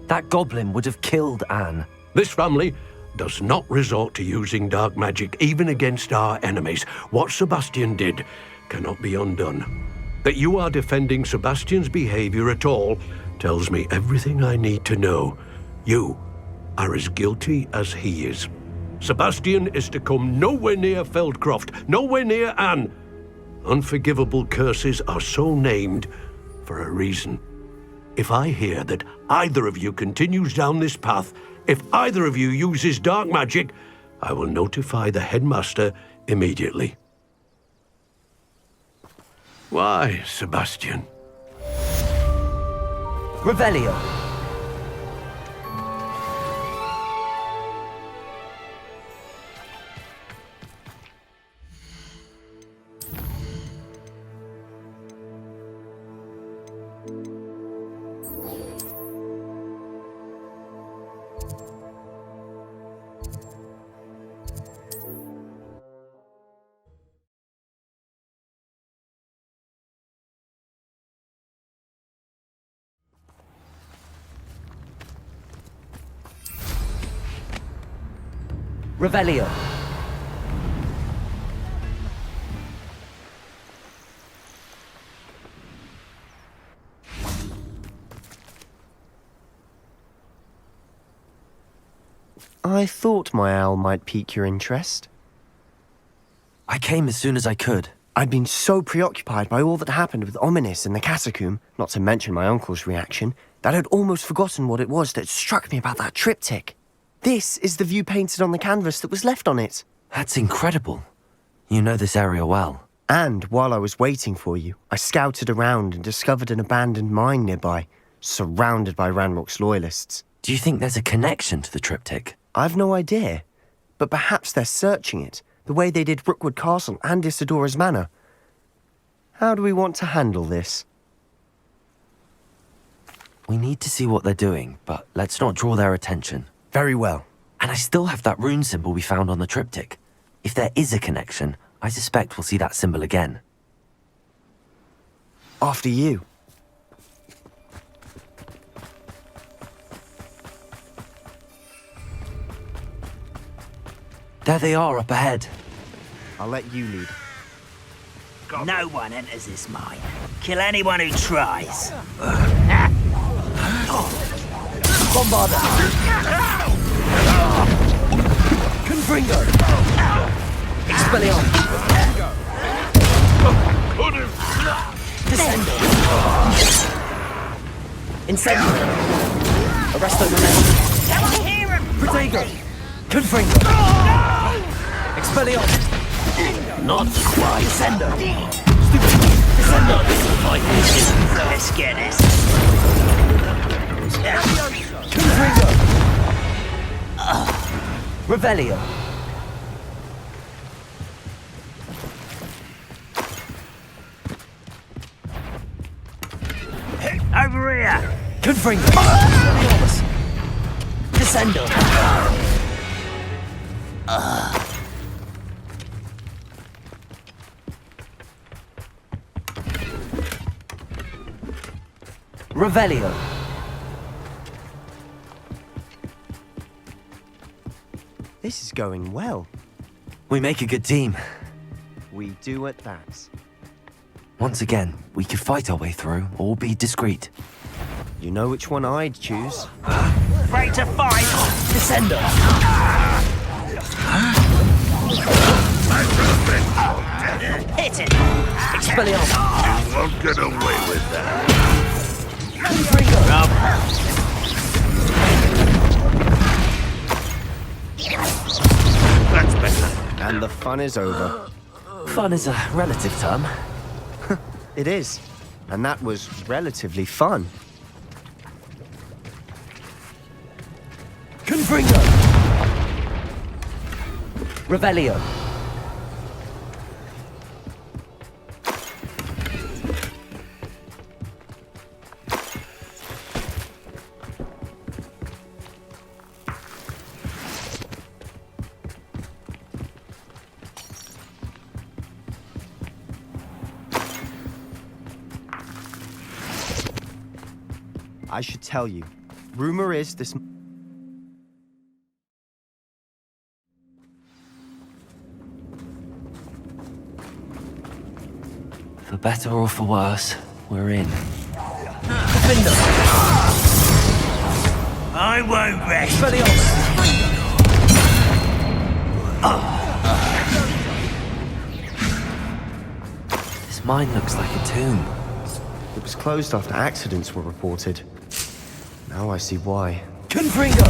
That goblin would have killed Anne. This family does not resort to using dark magic even against our enemies. What Sebastian did cannot be undone. That you are defending Sebastian's behavior at all tells me everything I need to know. You are as guilty as he is. Sebastian is to come nowhere near Feldcroft, nowhere near Anne. Unforgivable curses are so named for a reason. If I hear that either of you continues down this path, if either of you uses dark magic, I will notify the headmaster immediately. Why, Sebastian? Revelio. Revelio. I thought my owl might pique your interest. I came as soon as I could. I'd been so preoccupied by all that happened with Ominis in the catacomb, not to mention my uncle's reaction, that I'd almost forgotten what it was that struck me about that triptych. This is the view painted on the canvas that was left on it. That's incredible. You know this area well. And while I was waiting for you, I scouted around and discovered an abandoned mine nearby, surrounded by Ranrock's loyalists. Do you think there's a connection to the triptych? I've no idea, but perhaps they're searching it, the way they did Rookwood Castle and Isidora's Manor. How do we want to handle this? We need to see what they're doing, but let's not draw their attention. Very well. And I still have that rune symbol we found on the triptych. If there is a connection, I suspect we'll see that symbol again. After you. There they are up ahead. I'll let you lead. No one enters this mine. Kill anyone who tries. Bombard them! Confringo! Expelliarmus! Descendo! Incendio! Arresto Memento! Protego! Confringo! Expelliarmus! Not quite. Descendo! Descendo! Let's get this. Confringo! Revelio! Over here! Confringo! Descendo! Revelio! This is going well. We make a good team. We do at that. Once again, we could fight our way through, or be discreet. You know which one I'd choose. Afraid to fight! Descendo! bitten. Expelliarmus. You won't get away with that. That's better. And the fun is over. Fun is a relative term. It is. And that was relatively fun. Confringo! Revelio. I should tell you. Rumor is this... For better or for worse, we're in. I won't rest. This mine looks like a tomb. It was closed after accidents were reported. Now I see why. Confringo!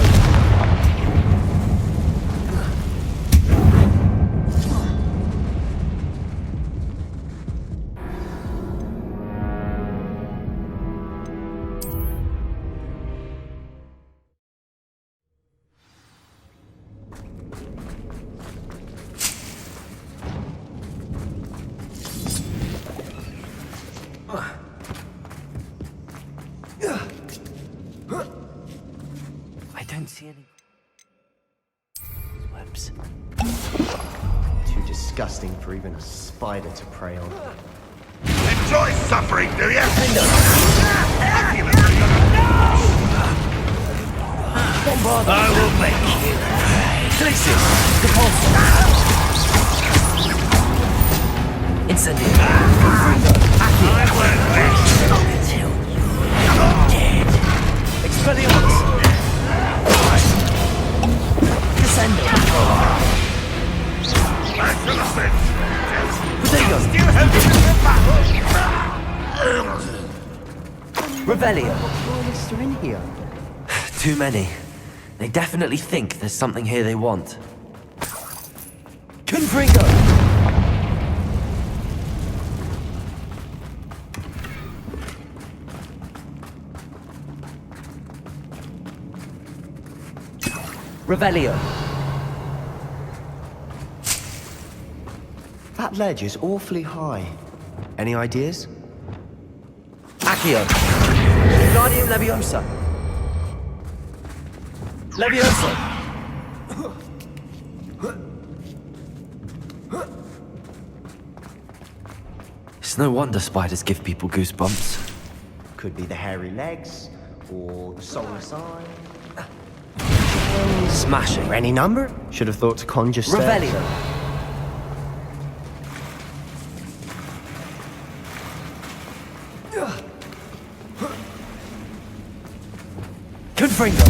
I don't see any webs. Too disgusting for even a spider to prey on. Enjoy suffering, do you? I will make you. Glacius! Repulsor! Incendio! I won't rest until you're dead. Expelliarmus! Descendo! Potato! Revelio! What's in here? Too many. They definitely think there's something here they want. Confringo! Revelio. That ledge is awfully high. Any ideas? Accio. Guardium Leviosa. Leviosa. It's no wonder spiders give people goosebumps. Could be the hairy legs, or the soulless eye. Smashing. Any number? Should have thought to conjure stairs. Revelio. Confringo.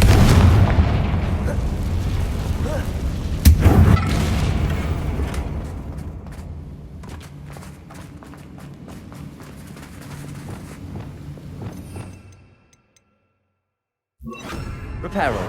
Reparo.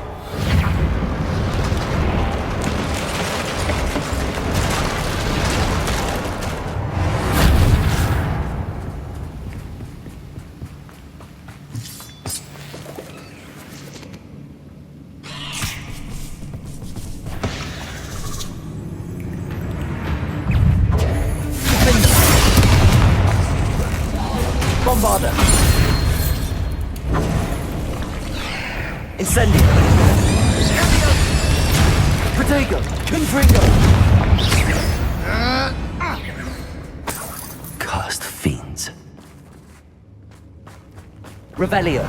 Bombarda. Incendio. Protego. Confringo. Cursed fiends. Revelio.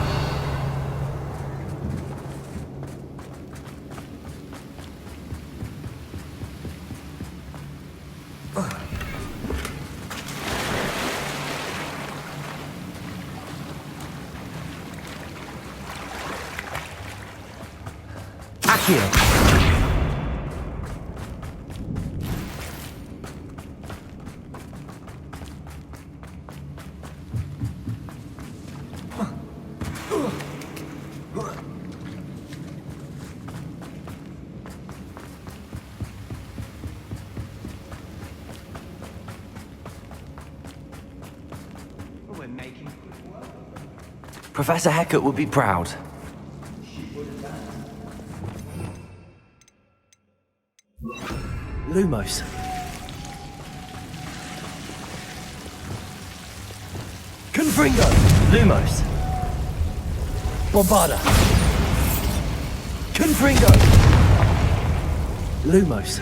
Accio. Professor Hecat would be proud. Lumos. Confringo! Lumos. Bombarda. Confringo! Lumos.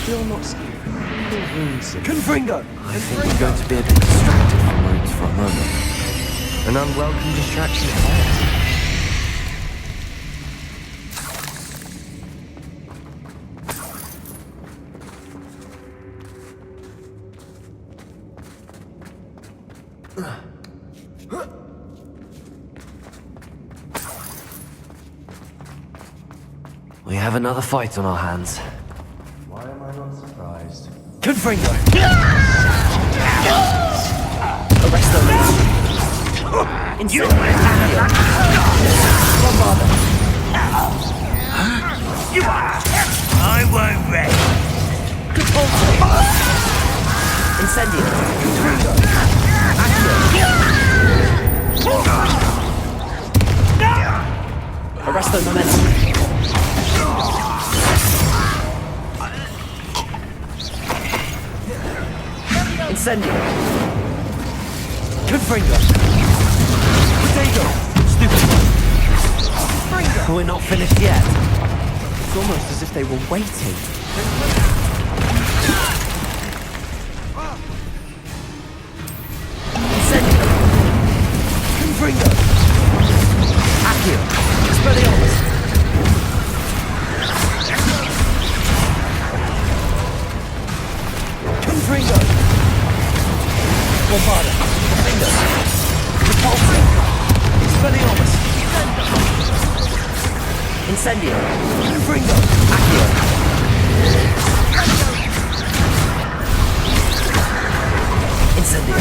Still not scared. Confringo! I think you're going to be a bit distracted from roots for a moment. An unwelcome distraction ahead. We have another fight on our hands. Why am I not surprised? Confringo! Arrest the lead. Bombarda. I won't rest. Incendio. Arresto momentum. Incendio. Confringo. Potato. Stupid. We're not finished yet. It's almost as if they were waiting. Incendio. Confringo. Accio. Expelliarmus. Confringo. Bombarda. Confringo. Repulsing. Expelliarmus. Incendio. Confringo. Accio. Incendio.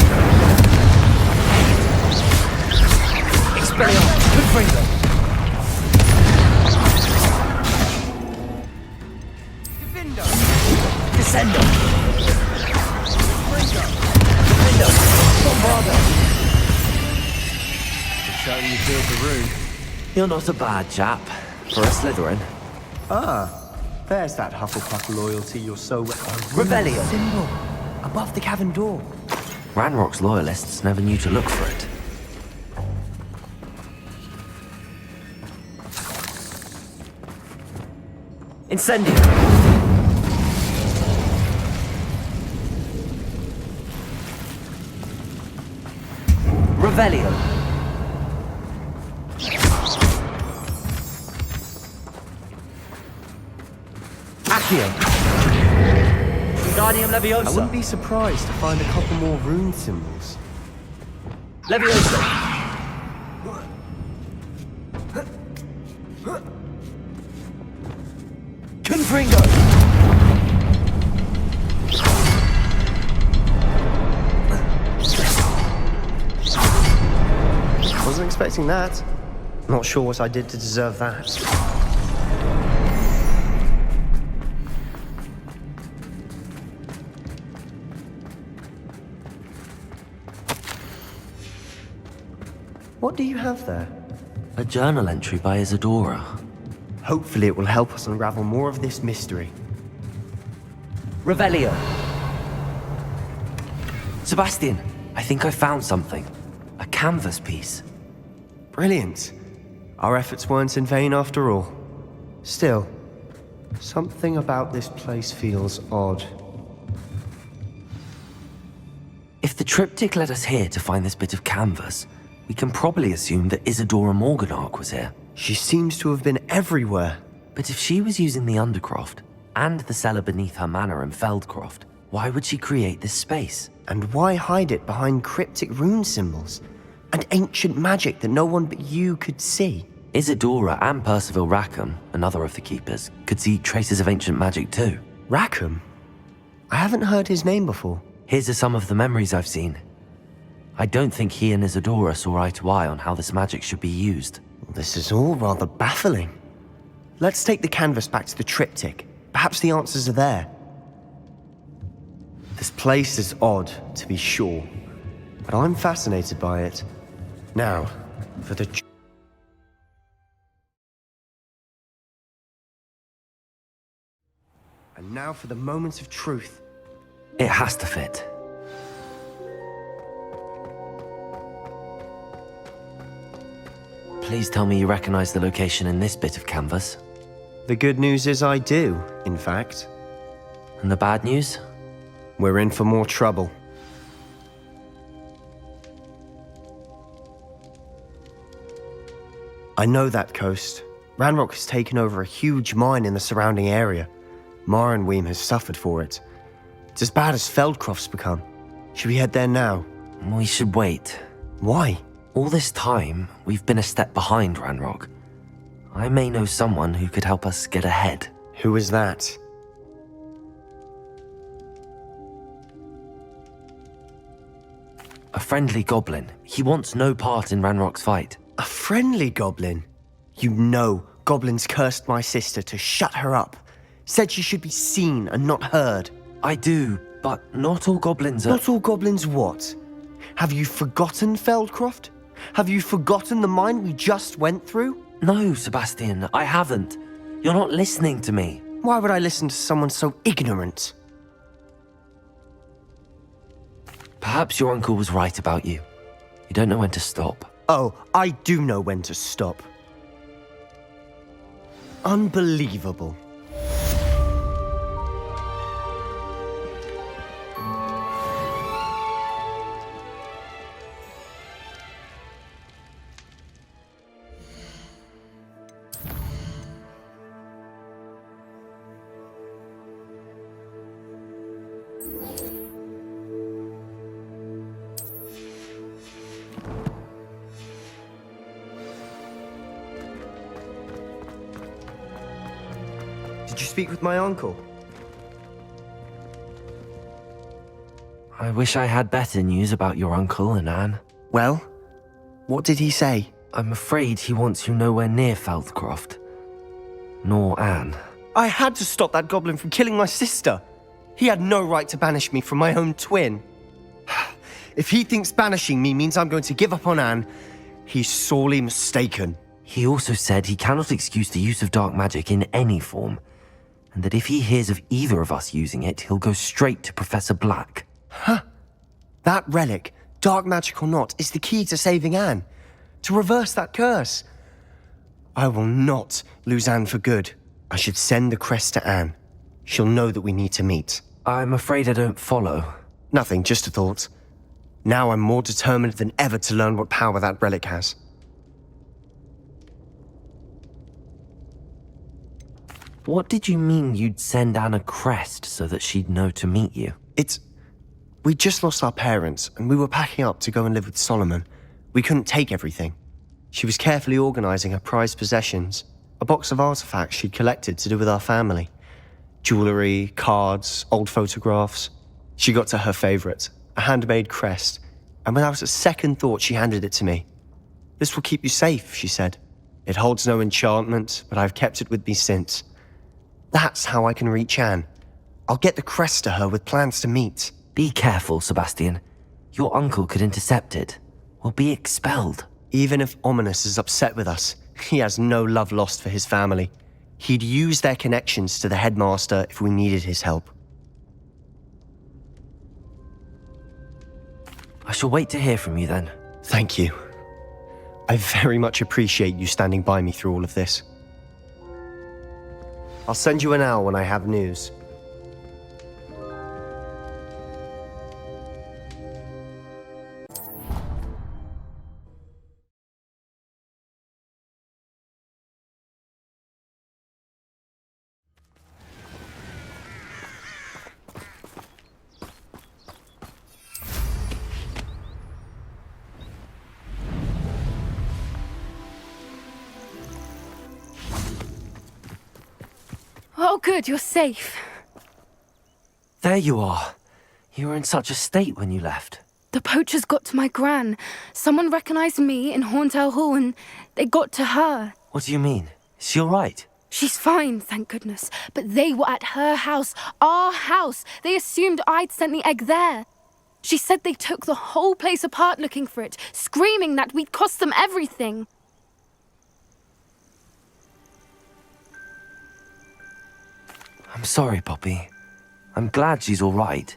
Expelliarmus. Confringo. Descendo. Defendo. Bombarda. You certainly filled the room. You're not a bad chap for a Slytherin. Ah, there's that Hufflepuff loyalty you're so... Revelio. Symbol. Above the cavern door. Ranrock's loyalists never knew to look for it. Incendio. Revelio. Accio. Wingardium Leviosa. I wouldn't be surprised to find a couple more rune symbols. Leviosa. Confringo. Wasn't expecting that. Not sure what I did to deserve that. What do you have there? A journal entry by Isadora. Hopefully it will help us unravel more of this mystery. Revelio. Sebastian, I think I found something. A canvas piece. Brilliant. Our efforts weren't in vain after all. Still, something about this place feels odd. If the triptych led us here to find this bit of canvas, we can probably assume that Isadora Morganach was here. She seems to have been everywhere. But if she was using the Undercroft and the cellar beneath her manor in Feldcroft, why would she create this space? And why hide it behind cryptic rune symbols and ancient magic that no one but you could see? Isadora and Percival Rackham, another of the keepers, could see traces of ancient magic too. Rackham? I haven't heard his name before. Here's some of the memories I've seen. I don't think he and Isadora saw eye to eye on how this magic should be used. This is all rather baffling. Let's take the canvas back to the triptych. Perhaps the answers are there. This place is odd, to be sure, but I'm fascinated by it. Now, for the... And now for the moment of truth. It has to fit. Please tell me you recognize the location in this bit of canvas. The good news is I do, in fact. And the bad news? We're in for more trouble. I know that coast. Ranrock has taken over a huge mine in the surrounding area. Marenweem has suffered for it. It's as bad as Feldcroft's become. Should we head there now? We should wait. Why? All this time, we've been a step behind Ranrock. I may know someone who could help us get ahead. Who is that? A friendly goblin. He wants no part in Ranrock's fight. A friendly goblin? You know goblins cursed my sister to shut her up. Said she should be seen and not heard. I do, but not all goblins are... Not all goblins what? Have you forgotten Feldcroft? Have you forgotten the mine we just went through? No, Sebastian, I haven't. You're not listening to me. Why would I listen to someone so ignorant? Perhaps your uncle was right about you. You don't know when to stop. Oh, I do know when to stop. Unbelievable. Did you speak with my uncle? I wish I had better news about your uncle and Anne. Well, what did he say? I'm afraid he wants you nowhere near Feldcroft. Nor Anne. I had to stop that goblin from killing my sister. He had no right to banish me from my own twin. If he thinks banishing me means I'm going to give up on Anne, he's sorely mistaken. He also said he cannot excuse the use of dark magic in any form, and that if he hears of either of us using it, he'll go straight to Professor Black. Huh? That relic, dark magic or not, is the key to saving Anne. To reverse that curse. I will not lose Anne for good. I should send the crest to Anne. She'll know that we need to meet. I'm afraid I don't follow. Nothing, just a thought. Now I'm more determined than ever to learn what power that relic has. What did you mean you'd send Anne a crest so that she'd know to meet you? We just lost our parents, and we were packing up to go and live with Solomon. We couldn't take everything. She was carefully organizing her prized possessions, a box of artifacts she'd collected to do with our family. Jewelry, cards, old photographs. She got to her favorite, a handmade crest, and without a second thought she handed it to me. "This will keep you safe," she said. "It holds no enchantment, but I've kept it with me since. That's how I can reach Anne. I'll get the crest to her with plans to meet." Be careful, Sebastian. Your uncle could intercept it. We'll be expelled. Even if Ominous is upset with us, he has no love lost for his family. He'd use their connections to the headmaster if we needed his help. I shall wait to hear from you then. Thank you. I very much appreciate you standing by me through all of this. I'll send you an owl when I have news. Oh, good, you're safe. There you are. You were in such a state when you left. The poachers got to my gran. Someone recognized me in Horntail Hall and they got to her. What do you mean? Is she all right? She's fine, thank goodness. But they were at her house, our house. They assumed I'd sent the egg there. She said they took the whole place apart looking for it, screaming that we'd cost them everything. I'm sorry, Poppy. I'm glad she's all right.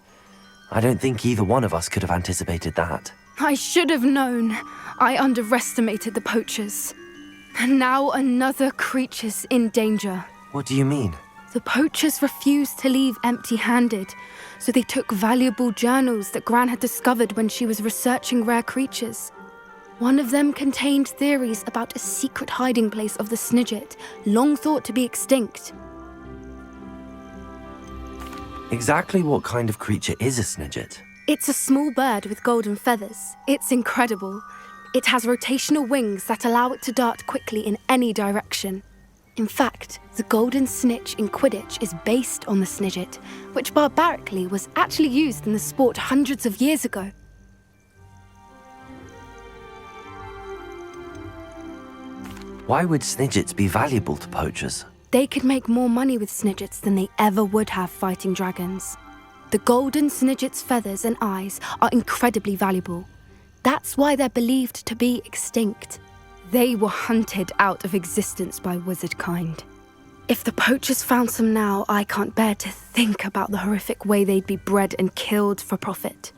I don't think either one of us could have anticipated that. I should have known. I underestimated the poachers. And now another creature's in danger. What do you mean? The poachers refused to leave empty-handed, so they took valuable journals that Gran had discovered when she was researching rare creatures. One of them contained theories about a secret hiding place of the Snidget, long thought to be extinct. Exactly what kind of creature is a Snidget? It's a small bird with golden feathers. It's incredible. It has rotational wings that allow it to dart quickly in any direction. In fact, the golden snitch in Quidditch is based on the Snidget, which barbarically was actually used in the sport hundreds of years ago. Why would Snidgets be valuable to poachers? They could make more money with Snidgets than they ever would have fighting dragons. The golden Snidget's feathers and eyes are incredibly valuable. That's why they're believed to be extinct. They were hunted out of existence by wizard kind. If the poachers found some now, I can't bear to think about the horrific way they'd be bred and killed for profit.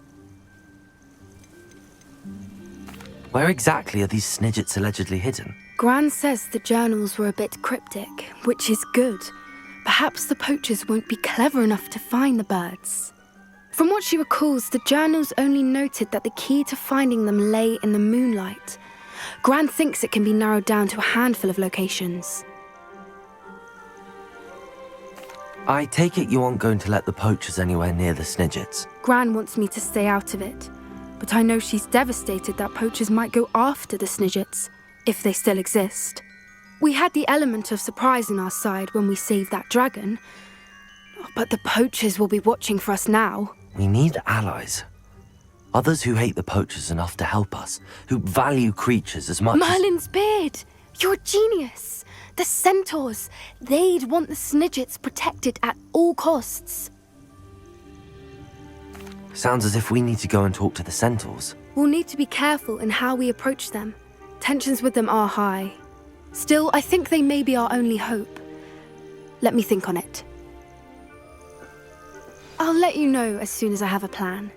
Where exactly are these Snidgets allegedly hidden? Gran says the journals were a bit cryptic, which is good. Perhaps the poachers won't be clever enough to find the birds. From what she recalls, the journals only noted that the key to finding them lay in the moonlight. Gran thinks it can be narrowed down to a handful of locations. I take it you aren't going to let the poachers anywhere near the Snidgets. Gran wants me to stay out of it, but I know she's devastated that poachers might go after the Snidgets, if they still exist. We had the element of surprise on our side when we saved that dragon, but the poachers will be watching for us now. We need allies. Others who hate the poachers enough to help us, who value creatures as much Merlin's beard! You're a genius! The centaurs! They'd want the Snidgets protected at all costs. Sounds as if we need to go and talk to the centaurs. We'll need to be careful in how we approach them. Tensions with them are high. Still, I think they may be our only hope. Let me think on it. I'll let you know as soon as I have a plan.